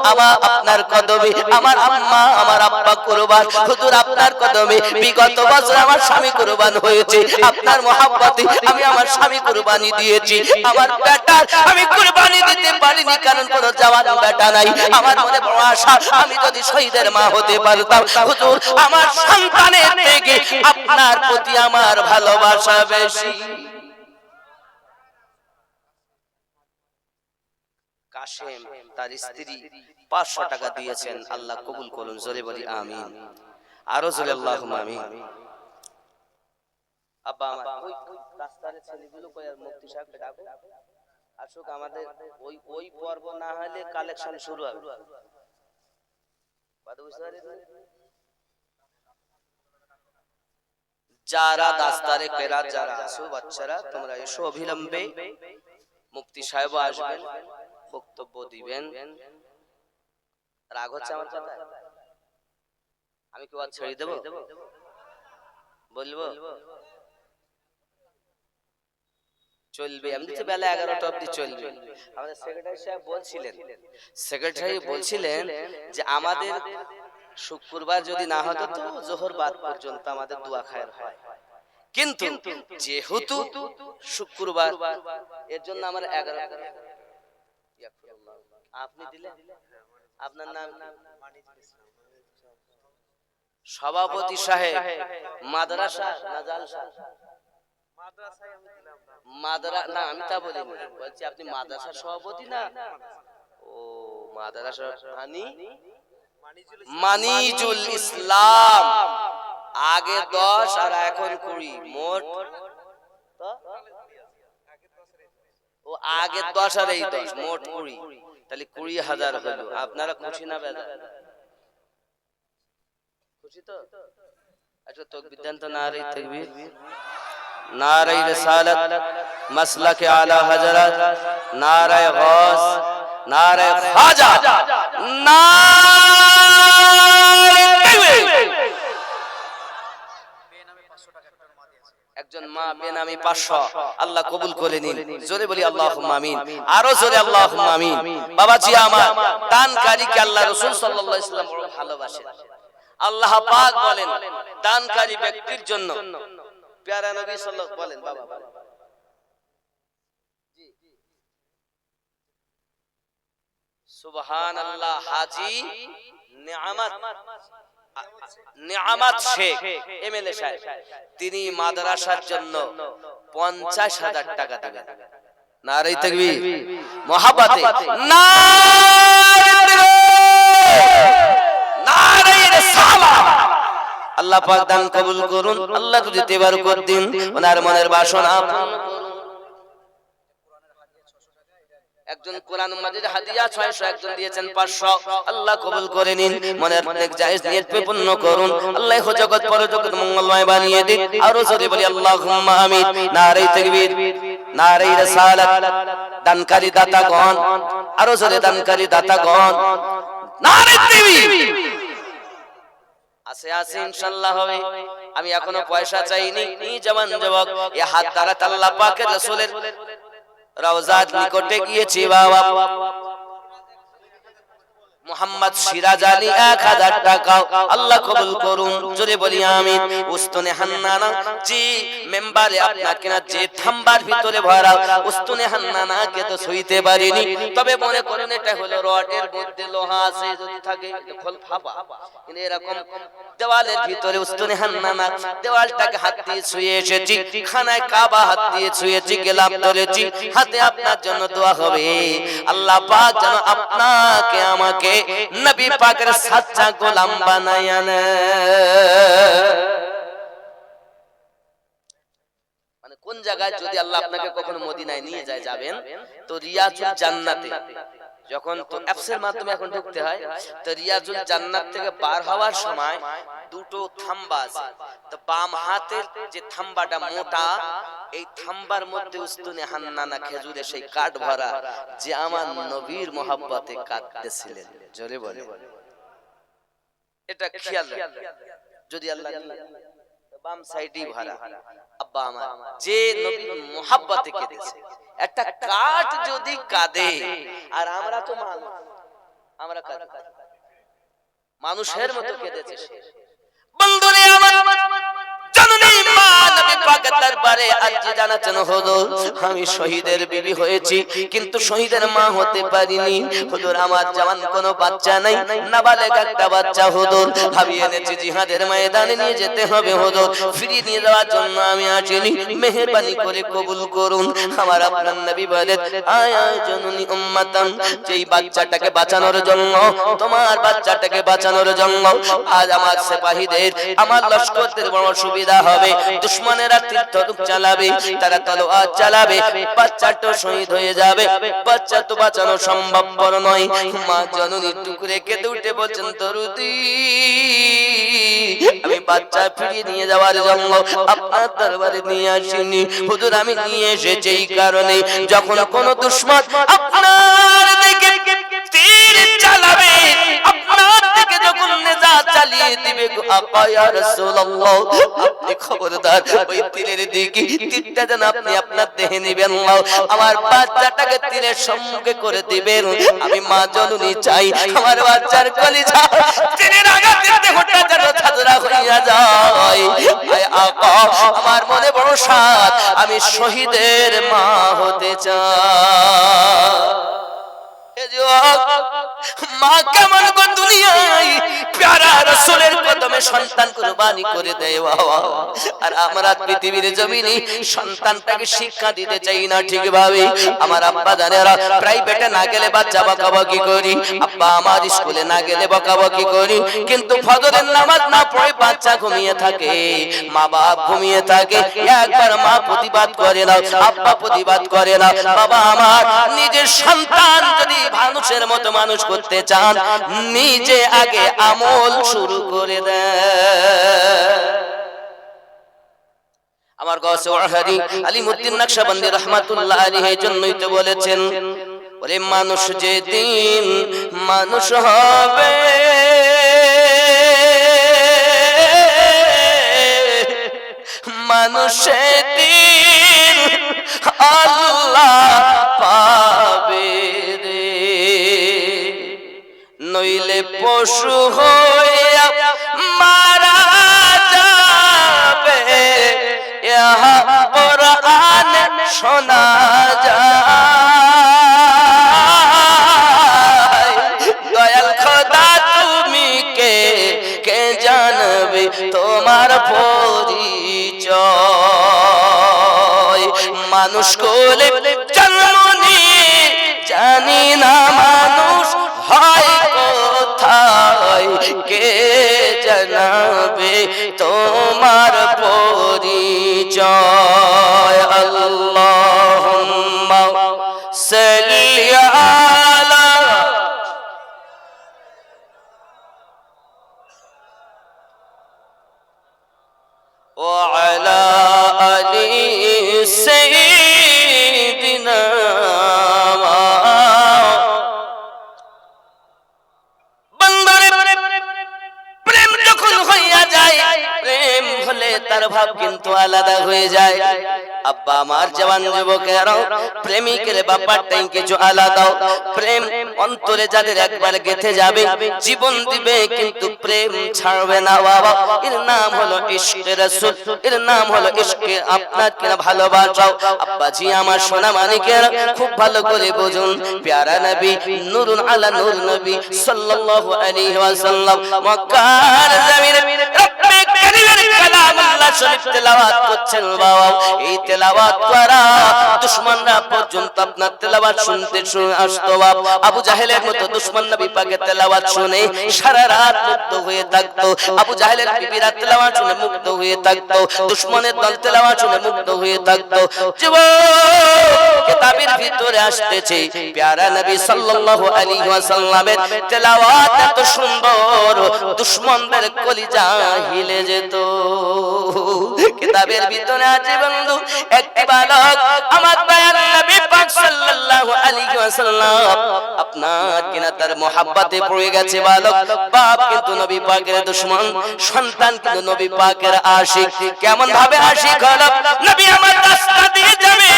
আপনার কদমে আমার আম্মা আমার আব্বা কুরবান, হুজুর আপনার কদমে বিগত বছর আমার স্বামী কুরবান হয়েছে, আপনার মহব্বতে আমি আমার স্বামী কুরবানি দিয়েছি, আমার বেটা আমি কুরবানি দিতে পারিনি কারণ কোনো জওয়ান বেটা নাই, আমার মনে বড় আশা আমি যদি শহীদের মা হতে পারতাম, হুজুর আমার সন্তানের থেকে আপনার প্রতি আমার ভালোবাসা বেশি। কাশেম তার স্ত্রী 500 টাকা দিয়েছেন, আল্লাহ কবুল করুন, জোরে বলি আমিন, আরো জোরে আল্লাহুম্মা আমিন। আব্বা আমার ওই রাস্তার ছেলেগুলো কই আর মুফতি সাহেবকে ডাকো, আসুক, আমাদের ওই পর্ব না হলে কালেকশন শুরু হবে। কথা বুঝতে পারছেন? যারা দাস্তারে কেরাত যারা আছো বাচ্চারা তোমরা এসো অবিলম্বে, মুফতি সাহেব আসবেন, বক্তব্য দিবেন। রাগ হচ্ছে আমার কথা? আমি কি ওয়াজ ছেড়ে দেব? বলবো চলবে, আমি তো বেলা 11টা অবধি চলবে। আমাদের সেক্রেটারি সাহেব বলছিলেন যে আমাদের শুক্রবার যদি না হতো তো জোহর বাদ পর্যন্ত আমাদের দোয়া খায়ের হয়, কিন্তু যেহেতু শুক্রবার এর জন্য আমার 11 আপনি দিলেন, আপনার নাম সভাপতি সাহেব মাদ্রাসা না জালসা? মাদ্রাসা না, আমি তা বলিনি, বলছি আপনি মাদ্রাসার সভাপতি না? ও মাদ্রাসা মানিজুল ইসলাম, আগে 10 আর এখন 20, মোট ও আগে 10 আর এই 10 মোট 20, তাহলে 20,000 হলো। আপনারা খুশি না বেজার? খুশি তো? আচ্ছা তাকবীর দেন তো, নারে তাকবীর, নারে রিসালাত, মাসলাকে আলা হযরত, নারে গাউস, নারে খাজা, নারে তাকবীর। একজন মা বেনামি 500, আল্লাহ কবুল করে নিন। জোরে বলি আল্লাহুম্মা আমিন, আরো জোরে আল্লাহুম্মা আমিন। বাবাজি আমার, দানকারীকে আল্লাহ রাসূল সাল্লাল্লাহু আলাইহি ওয়াসাল্লাম বড় ভালোবাসেন। আল্লাহ পাক বলেন দানকারী ব্যক্তির জন্য, প্যারা নবী সাল্লাল্লাহু বলেন, বাবা জি সুবহানাল্লাহ, হাজী নেয়ামত শেখ এমএলএ সাহেব, তিনি মাদ্রাসার জন্য 50,000 টাকা দিবেন। নারে তাকবীর, মুহাব্বতে নারে, নারে রিসালাত। আল্লাহ পাক দান কবুল করুন, আল্লাহ যদি তেবার কর দিন ওনার মনের বাসনা পূর্ণ করুন। একজন কোরআন মাজিদ হাদিয়া 600, একজন দিয়েছেন 500, আল্লাহ কবুল করে নিন। মনের নেক জায়েজ নিয়ত পূর্ণ করুন, আল্লাহ জগৎ পরজগৎ মঙ্গলময় বানিয়ে দিন। আর জোরে বলি আল্লাহুম্মা আমিন। নারে তাকবীর, নারে রিসালাত। দানকারী দাতাগণ, আর জোরে দানকারী দাতাগণ, নারে তাকবীর। আছে আছে ইনশাআল্লাহ হবে। আমি এখনো পয়সা চাইনি, এই জওয়ান যুবক এই হাত দ্বারা আল্লাহ পাকের রাসূলের রওজার নিকটে গিয়েছি বাবা। মোহাম্মদ সিরাজ আলী 1000 টাকা, আল্লাহ কবুল করুন। জোরে বলি আমিন। উস্তানে হান্নানা জি মেম্বারে আপনাকে না যে থাম্বার ভিতরে ভরা উস্তানে হান্নানা কে তো সইতে পারিনি, তবে মনে করুন এটা হলো রডের মধ্যে লোহা আছে, যদি থাকে খোল ফাপা, কিন্তু এরকম দেওয়ালের ভিতরে উস্তানে হান্নানা দেওয়ালটাকে হাত দিয়ে ছুঁয়ে এসেছি, খানায় কাবা হাত দিয়ে ছুঁয়েছি, গেলাম ধরেছি, হাতে আপনার জন্য দোয়া হবে আল্লাহ পাক যেন আপনাকে আমাকে নবী পাকের সাচ্চা গোলাম বানায়া নেয়। মানে কোন জায়গায় যদি আল্লাহ আপনাকে কখনো মদিনায় নিয়ে যায়, যাবেন তো রিয়াজুল জান্নাতে, যখন তো অ্যাপসের মাধ্যমে এখন ঢুকতে হয়, তো রিয়াজুল জান্নাত থেকে বার হওয়ার সময় দুটো থাম্বা আছে, তো বাম হাতের যে থাম্বাটা মোটা, এই থাম্বার মধ্যে উস্তুনে হান্নানা খেজুরে সেই কাঠ ভরা, যে আমার নবীর মহব্বতে কাঁদতেছিলেন। জোরে বলে, এটা খেয়াল রাখবেন। যদি আল্লাহ বাম সাইডই ভরা, আব্বা আমার যে নবীর মহব্বতে কেঁদেছে, একটা কাঠ যদি কাঁদে, আর আমরা তো মানুষ, আমরা মানুষের মতো কেঁদেছে সে। বন্ধুরে আমার, জননী মা নবী পাকের দরবারে আরজি জানাচ্ছেন, হুজুর আমি শহীদের বিবি হয়েছি, কিন্তু শহীদের মা হতে পারিনি। হুজুর আমার জওয়ান কোনো বাচ্চা নাই, নাবালেগ একটা বাচ্চা হুজুর আমি এনেছি, জিহাদের ময়দানে নিয়ে যেতে হবে হুজুর, ফিরিয়ে নিয়ে যাওয়ার জন্য আমি আসিনি, মেহেরবানি করে কবুল করুন। আমার আপনার নবী বলেন, আয় আয় জননী উম্মাতান, যেই বাচ্চাটাকে বাঁচানোর জন্য, তোমার বাচ্চাটাকে বাঁচানোর জন্য আজ আমার সিপাহীদের, আমার লশকরদের বড় সুবিধা হবে। দুশমনেরা তীর্থরূপ চালাবে, তারা তলোয়ার চালাবে, বাচ্চাটা শহীদ হয়ে যাবে, বাচ্চা তো বাঁচানো সম্ভবপর নয়। মা জননী টুকরে কেঁদে উঠে বলছেন, দরুদি আমি বাচ্চা ফিরিয়ে নিয়ে যাওয়ার জন্য আপনার দরবারে নিয়ে আসিনি হুজুর, আমি নিয়ে এসেছি এই কারণে, যখন কোন দুশমন আপনার দিকে তীর চালাবে, আপনার দিকে যখন নেজা চালিয়ে দিবে, গো আপা ইয়া রাসূলুল্লাহ আপনি খবরদার ওই তীরের দিকে তীরটা যেন আপনি আপনার দেহে নেবেন না, আমার বাচ্চাটাকে তীরের সম্মুখে করে দিবেন। আমি মা জননী চাই আমার বাচ্চার কলিজা তীরের আঘাতে দেহটা যেন ছাদরা হইয়া যায়। আয় আপা আমার মনে বড় সাধ, আমি শহীদের মা হতে চাই। মা কেমন গো দুনিয়ায় প্যারা রাসূলের কদমে সন্তান কুরবানি করে দেয় বাবা, আর আমরা পৃথিবীর জমিনে সন্তানটাকে শিক্ষা দিতে চাই না ঠিকভাবে। আমার আব্বা জানেরা প্রাইভেটে না গেলে বাচ্চা বকাবকি করি, আব্বা আমার স্কুলে না গেলে বকাবকি করি, কিন্তু ফজরের নামাজ না পড়ে বাচ্চা ঘুমিয়ে থাকে, মা বাপ ঘুমিয়ে থাকে, একবার মা প্রতিবাদ করে না, আব্বা প্রতিবাদ করে না। বাবা আমার নিজের সন্তান যদি মানুষের মতো মানুষ করতে চান, নিজে আগে আমল শুরু করে দেন। আমার গৌসে ওয়াহাদি আলিমউদ্দিন নকশবন্দি রাহমাতুল্লাহ আলাইহি জন্যই তো বলেছেন, ওরে মানুষ যেদিন মানুষ হবে, মানুষ সেদিন আল্লাহ পাবে রে, নইলে পশু হইয়া মারা যাবে, ইহা কোরআন শোনা যায়। দয়াল খোদা তুমি কে জানবে তোমার পরিচয়, মানুষ কোলে জন্ম নিয়ে জানি না মানুষ হয় কোথায়, কে জানাবে তোমার পরিচয়। আল্লাহুম্মা সাল্লি আলা ওয়া আলা আলি সাইয়্যিদিনা। তার ভাব কিন্তু আলাদা হয়ে যায়। আব্বা আমার জওয়ান যুবকেরা, প্রেমিকের ব্যাপারটাই কিছু আলাদা। প্রেম অন্তরে যাদের একবার গেঁথে যাবে, জীবন দিবে কিন্তু প্রেম ছাড়বে না বাবা। এর নাম হলো ইশকে রাসূল, এর নাম হলো ইশকে আপনাকে ভালোবাসা। আব্বাজি আমার সোনা মানিকেরা খুব ভালো করে বুঝুন, প্যারা নবী নূরুন আলা নূর নবী সাল্লাল্লাহু আলাইহি ওয়াসাল্লাম মক্কার জমিনে রব্বে কারীমের কালাম আল্লাহ শরীফ তেলাওয়াত করছেন বাবা। এই তেলাওয়াত করা দুশমনরা পর্যন্ত আপনার তেলাওয়াত শুনতে আসতো বাবা। আবু জাহেলের মতো দুশমন নবী পাকের তেলাওয়াত শুনে সারা রাত মুগ্ধ হয়ে থাকতো। আবু জাহেলের বিবিরা তেলাওয়াত শুনে মুগ্ধ হয়ে থাকতো, দুশমনের দল তেলাওয়াত শুনে মুগ্ধ হয়ে থাকতো। যুবক, কিতাবের ভিতরে আসতেছে প্যারা নবী সাল্লাল্লাহু আলাইহি ওয়াসাল্লামের তেলাওয়াত এত সুন্দর, দুশমনদের কলিজা হিলে যেত। কিতাবের ভিতরে আছে বন্ধু, একটি বালক আমার দয়াল নবী পাক সাল্লাল্লাহু আলাইহি ওয়াসাল্লাম আপনার কিনা তার মোহাব্বতে পড়ে গেছে। বালক বাপ কিন্তু নবী পাকের দুশমন, সন্তান কিন্তু নবী পাকের আশিক। কেমন ভাবে আশিক হলো, নবী আমার রাস্তা দিয়ে যাবে,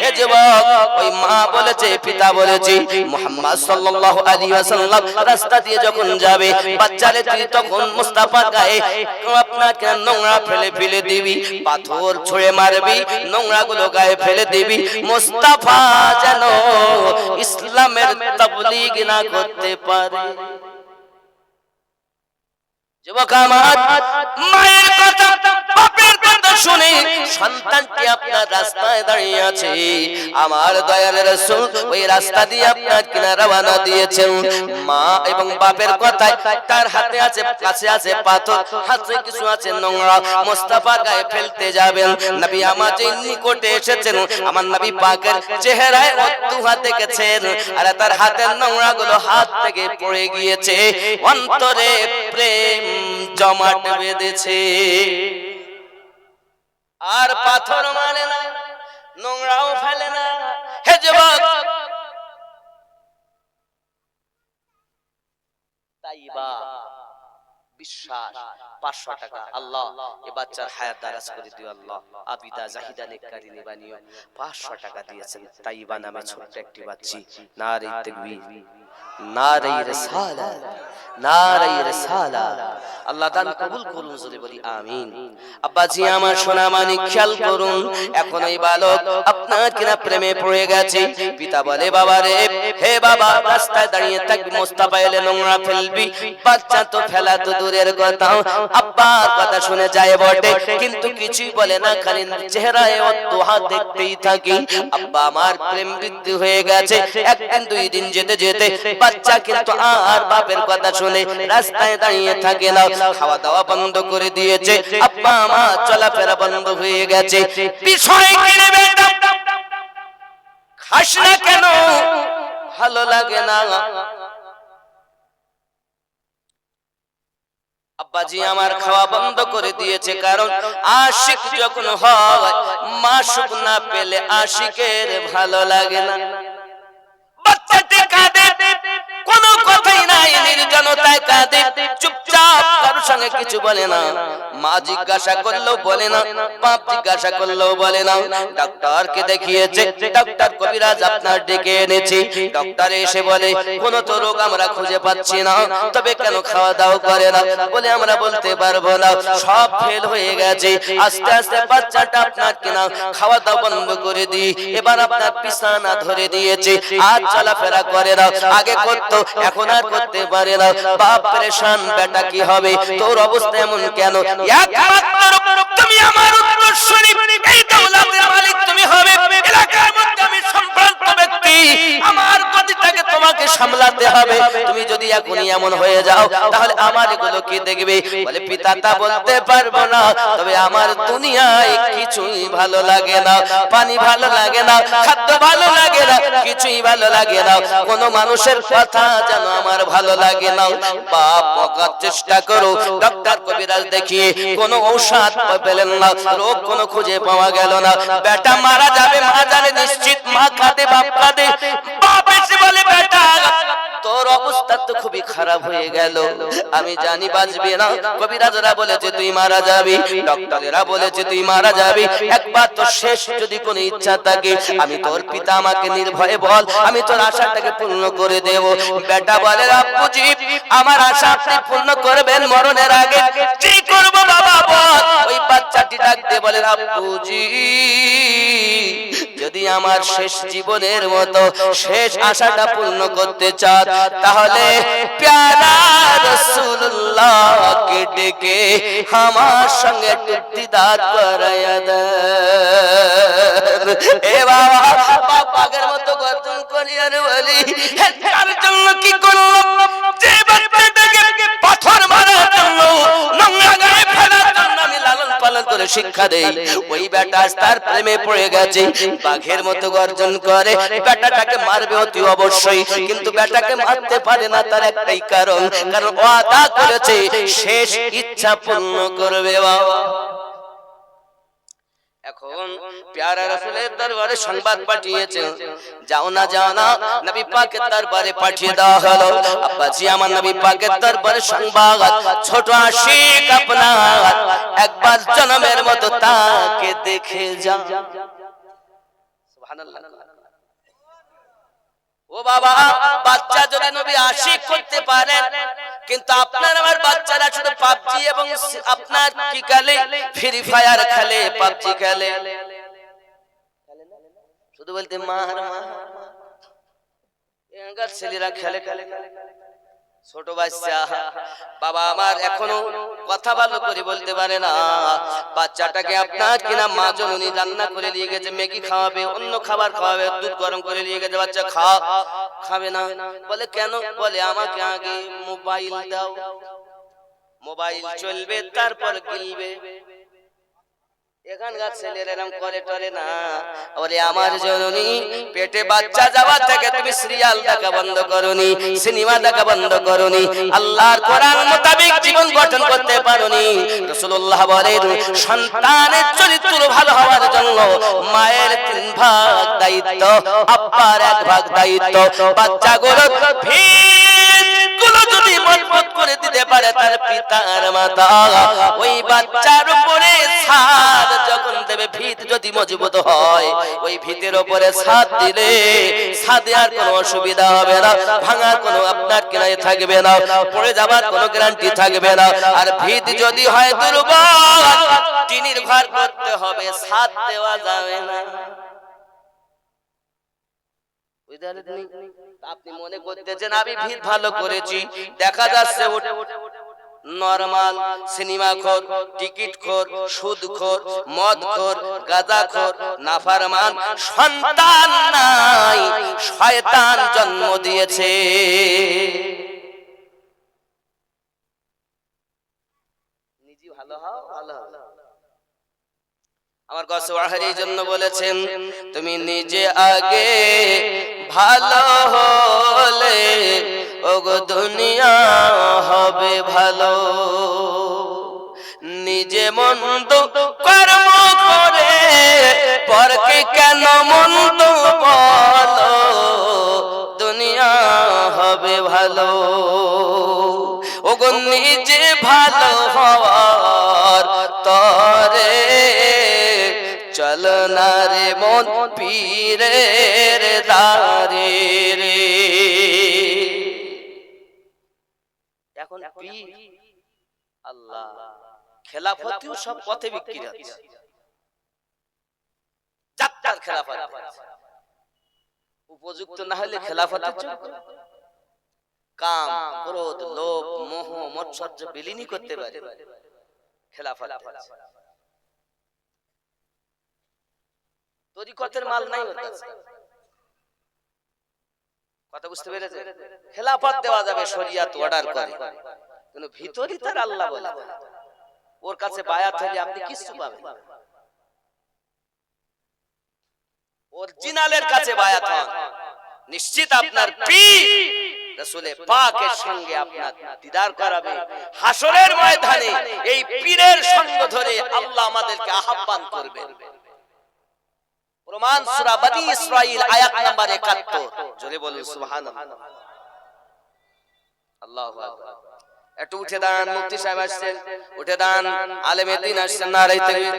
হে যুবক ওই মা বলেছে, পিতা বলেছে, মুহাম্মদ সাল্লাল্লাহু আলাইহি ওয়াসাল্লাম রাস্তা দিয়ে যখন যাবে, বাচ্চারে তুই তখন মুস্তাফার গায়ে আপনাকে নোংরা ফেলে দিবি, পাথর ছুঁড়ে মারবি, নোংরা গুলো গায়ে ফেলে দিবি, মুস্তাফা যেন ইসলামের তাবলীগ না করতে পারে। যুবক আমার, মায়ের কথা বাপের কথা শুনে সন্তানটি আপনার রাস্তায় দাঁড়িয়ে আছে। আমার দয়াল রাসূল ওই রাস্তা দিয়ে আপনার কিনা রওনা দিয়েছেন। মা এবং বাপের কথায় তার হাতে আছে, কাছে আছে পাথর, হাতে কিছু আছে নোংরা, মুস্তাফার গায়ে ফেলতে যাবেন। নবী আমার যে নিকটে এসেছেন, আমার নবী পাকের চেহারায় অদ্দুহা দেখেছেন, আর তার হাতের নোংরা গুলো হাত থেকে পড়ে গিয়েছে। অন্তরে প্রেম জমাট বেঁধেছে, আর পাথর মানে না, নোংরাও ফেলে না। হে যুবক, তাইবা বিশ্বাস 500 টাকা, আল্লাহ এই বাচ্চার হায়াত দারাজ করে দিও, আল্লাহ আবিদা জাহিদা নেককারিনী বানিও। 500 টাকা দিয়েছেন তাইবা নামে ছোট্ট একটি বাচ্চি। নারে তাকবীর, নারে রিসালাত, নারে রিসালাত। আল্লাহ দান কবুল করুন, জোরে বলি আমিন। আব্বাজি আমার সোনা মানিক খেয়াল করুন, এখন এই বালক আপনার কিনা প্রেমে পড়ে গেছে। পিতা বলে, বাবা রে, হে বাবা, রাস্তায় দাঁড়িয়ে থাকবি, মুস্তাফা এলে নোংরা ফেলবি। বাচ্চা তো ফেলা তো দূরের কথা, আব্বার কথা শুনে যায় বটে, কিন্তু কিছুই বলে না, খালি চেহারায় অদ্দুহা দেখতেই থাকি। আব্বা আমার প্রেম বৃদ্ধি হয়ে গেছে। একদিন দুই দিন যেতে যেতে বাচ্চা কিন্তু আর বাপের কথা শুনে রাস্তায় দাঁড়িয়ে থাকে না, খাওয়া দাওয়া বন্ধ করে দিয়েছে, আব্বা আমার চলাফেরা বন্ধ হয়ে গেছে। বিষয় কি রে বেটা, খাস না কেন? ভালো লাগে না। আব্বাজি আমার খাওয়া বন্ধ করে দিয়েছে, কারণ আশিক যখন হয় মাসুক না পেলে আশিকের ভালো লাগে না। বাচ্চাটি কাঁদে, কোনো কথাই নাই, নির্জনতায় কাঁদে, চুপচাপ, কারোর সঙ্গে কিছু বলে না। মা জিজ্ঞাসা করলেও বলে না, বাপ জিজ্ঞাসা করলেও বলে না। ডাক্তারকে দেখিয়েছে, ডাক্তার কবিরাজ আপনার ডেকে এনেছি। ডাক্তার এসে বলে কোনো তো রোগ আমরা খুঁজে পাচ্ছি না, তবে কেন খাওয়া দাওয়া করে না? বলে আমরা বলতে পারবো না, সব ফেল হয়ে গেছে। আস্তে আস্তে বাচ্চাটা আপনার কিনা খাওয়া দাওয়া বন্ধ করে দিই, এবার আপনার বিছানা ধরে দিয়েছে, আর চলাফেরা করে না। আগে করতো, এখন আর করতে পারে না। বাপ পরেশান, বেটা কি হবে? তোর অবস্থা এমন কেন? একমাত্র তুমি আমার উত্তরসূরি, এই দৌলতের মালিক তুমি হবে। এলাকার মধ্যে আমি সম্ভ্রান্ত ব্যক্তি, আমার গতিটাকে তোমাকে সামলাতে হবে। তুমি যদি এখনই এমন হয়ে যাও, তাহলে আমার এগুলো কি দেখবে? বলে পিতা তা বলতে পারবো না, তবে আমার দুনিয়ায় কিছুই ভালো লাগে না। পানি ভালো লাগে না, খাদ্য ভালো লাগে না, কিছুই ভালো লাগে না। কোন মানুষের কথা যেন আমার ভালো লাগে না। বাপ বকার চেষ্টা করো, ডাক্তার কবিরাজ দেখিয়ে কোনো ঔষধ পেলেন না, রোগ কোনো খুঁজে পাওয়া গেল না। বেটা মারা যাবে, মা জানে নিশ্চিত, মা কাঁদে, বাপ কাঁদে। বাপ এসে বলে বেটা তোর অবস্থা তো খুবই খারাপ হয়ে গেল, আমি জানি বাঁচবে না। কবিরাজরা বলেছে তুই মারা যাবি, ডক্টরেরা বলেছে তুই মারা যাবি। একবার তো শেষ যদি কোনো ইচ্ছা থাকে, আমি তোর পিতা, আমাকে নির্ভয়ে বল, আমি তোর আশাটাকে পূর্ণ করে দেব। বেটা বলে আব্বুজি আমার আশা আপনি পূর্ণ করবেন মরণের আগে। কি করব বাবা বল? ওই বাচ্চাটি ডাক দিয়ে বলে আব্বুজি যদি আমার শেষ জীবনের মতো শেষ আশাটা পূর্ণ করতে চান, তাহলে প্যারা রাসূলুল্লাহকে ডেকে আমার সঙ্গে একটু দিদার করায়া দেন। এ বাবা, বাপ আগের মতো গর্জন করিয়া বলি তার জন্য কি করলো? যে বাচ্চাটাকে পাথর মারার জন্য, নোংরা গায়ে ফেলার জন্য আমি লালন পালন করে শিক্ষা দেই, ওই বেটা তার প্রেমে পড়ে গেছে, বাঘের মতো গর্জন করে। বেটাটাকে মারবে অতি অবশ্যই, কিন্তু বেটাকে মারতে পারে না, তার একটাই কারণ, কারণ ওয়াদা করেছে শেষ ইচ্ছা পূর্ণ করবে। বাবা এখন প্যারা রাসূলের দরবারে সংবাদ পাঠিয়েছে, যাও না যাও না, নবী পাকের দরবারে পাঠিয়ে দেওয়া হলো। আব্বাজি আমার নবী পাকের দরবারে সংবাদ, ছোট আশিক আপনার একবার জন্মের মতো তাকে দেখে যাও। সুবহানাল্লাহ। ও বাবা, বাচ্চা যদি নবী আশিক করতে পারেন, কিন্তু আপনার আমার বাচ্চারা শুধু পাবজি এবং আপনার কি খেলে, ফ্রি ফায়ার খেলে, পাবজি খেলে, শুধু বলতে মার মার। এখানকার ছেলেরা খেলে খেলে ছোট বাচ্চা, বাবা আমার এখনো কথা ভালো করে বলতে পারে না। বাচ্চাটাকে আপনার কিনা মা জননী রান্না করে নিয়ে গেছে, ম্যাগি খাওয়াবে, অন্য খাবার খাওয়াবে, দুধ গরম করে নিয়ে গেছে, বাচ্চা খাবে না। বলে কেন? বলে আমাকে আগে মোবাইল দাও, মোবাইল চলবে তারপর গিলবে। এখানকার ছেলেরা এরকম করে টরে না। বলে আমার জননী পেটে বাচ্চা যাওয়া থেকে তুমি সিরিয়াল দেখা বন্ধ করনি, সিনেমা দেখা বন্ধ করনি, আল্লাহর কোরআন মোতাবেক জীবন গঠন করতে পারোনি। রাসূলুল্লাহ বলেন সন্তানের চরিত্র ভালো হওয়ার জন্য মায়ের 3 ভাগ দায়িত্ব, আব্বার 1 ভাগ দায়িত্ব। বাচ্চাগুলো ভিতগুলো যদি মজবুত করে দিতে পারে তার পিতার মাতা, ওই বাচ্চার উপরে ছাদ যখন দেবে, ভিত যদি মজবুত হয়, ওই ভিতের উপরে ছাদ দিলে ছাদে আর কোনো অসুবিধা হবে না, ভাঙার কোনো আপনার কিনারে থাকবে না, পড়ে যাবার কোনো গ্যারান্টি থাকবে না। আর ভিত যদি হয় দুর্বল, টিনের ঘর করতে হবে, ছাদ দেওয়া যাবে না। আপনি মনে করতেছেন আমি ভিত ভালো করেছি, দেখা যাচ্ছে নরমাল সিনেমাখোর, টিকিটখোর, সুদখোর, মদখোর, গাঁজাখোর, নাফরমান সন্তান নাই, শয়তান জন্ম দিয়েছে। নিজে ভালো হও, ভালো হও। আমার কাছে ওয়াহার এই জন্য বলেছেন তুমি নিজে আগে ভালো হলে ওগো দুনিয়া হবে ভালো। নিজে মন্দ কর্ম করে পরকে কেন মন্দ বলো, দুনিয়া হবে ভালো। ওগো নিজে ভালো হওয়ার তরে চল না রে মন পীরের দারে রে। এখন পীর আল্লাহ খেলাফতিও সব পথে বিক্রি হচ্ছে। যাত্রার খেলাফত উপযুক্ত না হলে খেলাফতের জন্য কাম ক্রোধ লোভ মোহ মৎসর্য বিলীনই করতে পারে খেলাফত। তরিকতের মাল নাই ওর কাছে, কথা বুঝতে পেরেছে? খেলাফত দেওয়া যাবে শরিয়াত অর্ডার করে, কিন্তু ভিতরে তার আল্লাহ বলে ওর কাছে বায়াত হলে আপনি কিছু পাবেন। অরিজিনালের কাছে বায়াত হন, নিশ্চিত আপনার পীর রাসূলে পাকের সঙ্গে আপনার দিদার করাবে। হাসরের ময়দানে এই পীরের সঙ্গ ধরে আল্লাহ আমাদেরকে আহ্বান করবেন। প্রমাণ সূরা বনী ইসরাঈল আয়াত নাম্বার ৭১। জোরে বলুন সুবহানাল্লাহ। আল্লাহু আকবার। একটু উঠে দাঁড়ান, মুফতি সাহেব আসছেন, উঠে দাঁড়ান, আলেমে দ্বীন আসছেন, নারে তাকবীর।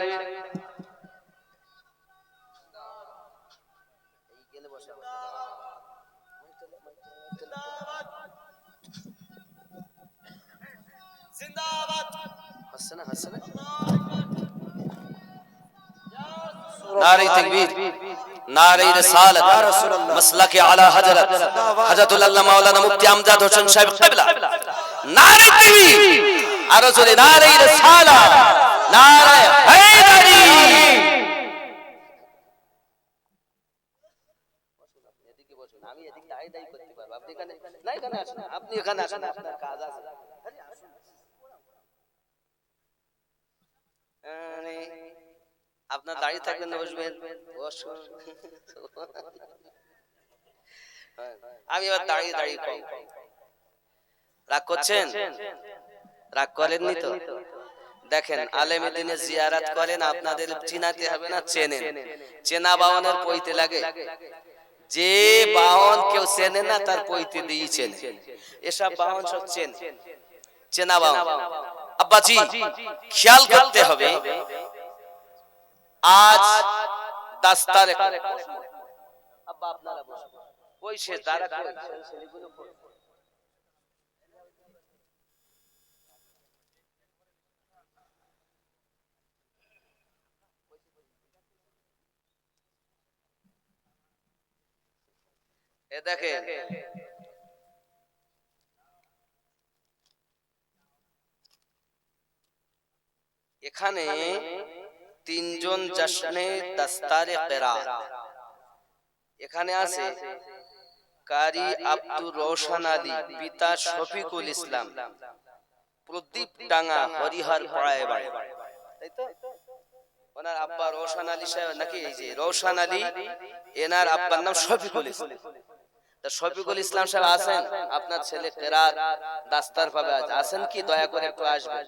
জিন্দাবাদ হাসান হাসান নারে তাকবীর নারে রিসালাত মাসলাকে আলা হযরত হযরতুল আল্লাহ মাওলানা মুফতি আমজাদ হোসেন সাহেব কিবলা। নারে তাকবীর আর জোরে নারে রিসালাত নারে হায়দারি। এদিকে বসুন, আমি এদিকে আইদাই করতে পারবো, আপনি এখানে না, এখানে আসেন, আপনি এখানে আসেন, আপনার কাজ আছে। আপনার দাঁড়িয়ে থাকবেন না বসবেন? আমি এবার দাঁড়িয়ে দাঁড়িয়ে কম। রাগ করছেন? রাগ করেননি তো? দেখেন আলেমে দ্বীনে জিয়ারত করেন, আপনাদের চিনাতে হবে না, চেনেন। চেনা বাওনের পইতে লাগে, যে বাওন কেউ চেনে না তার পইতে দিয়েছেন। এসব বাওন সব চেনা বাওন। আব্বাজি খেয়াল করতে হবে, আজ দাস্তারে আব্বা আপনারা বসুন, ওই সে যারা ছেলেগুলো এ দেখেন এখানে তিনজন জশনে দাস্তারে কিরাত এখানে আছে। কারি আব্দুর রওশন আলী, পিতা শফিকুল ইসলাম, প্রদীপ ডাঙ্গা হরিহর পাড়ায় বাড়ি, তাই তো? ওনার আব্বা রওশন আলী সাহেব নাকি? এই যে রওশন আলী, এনার আব্বার নাম শফিকুল ইসলাম। তা শফিকুল ইসলাম সাহেব আছেন? আপনার ছেলে কিরাত দাস্তার পাবে, আছেন কি? দয়া করে একটু আসবেন।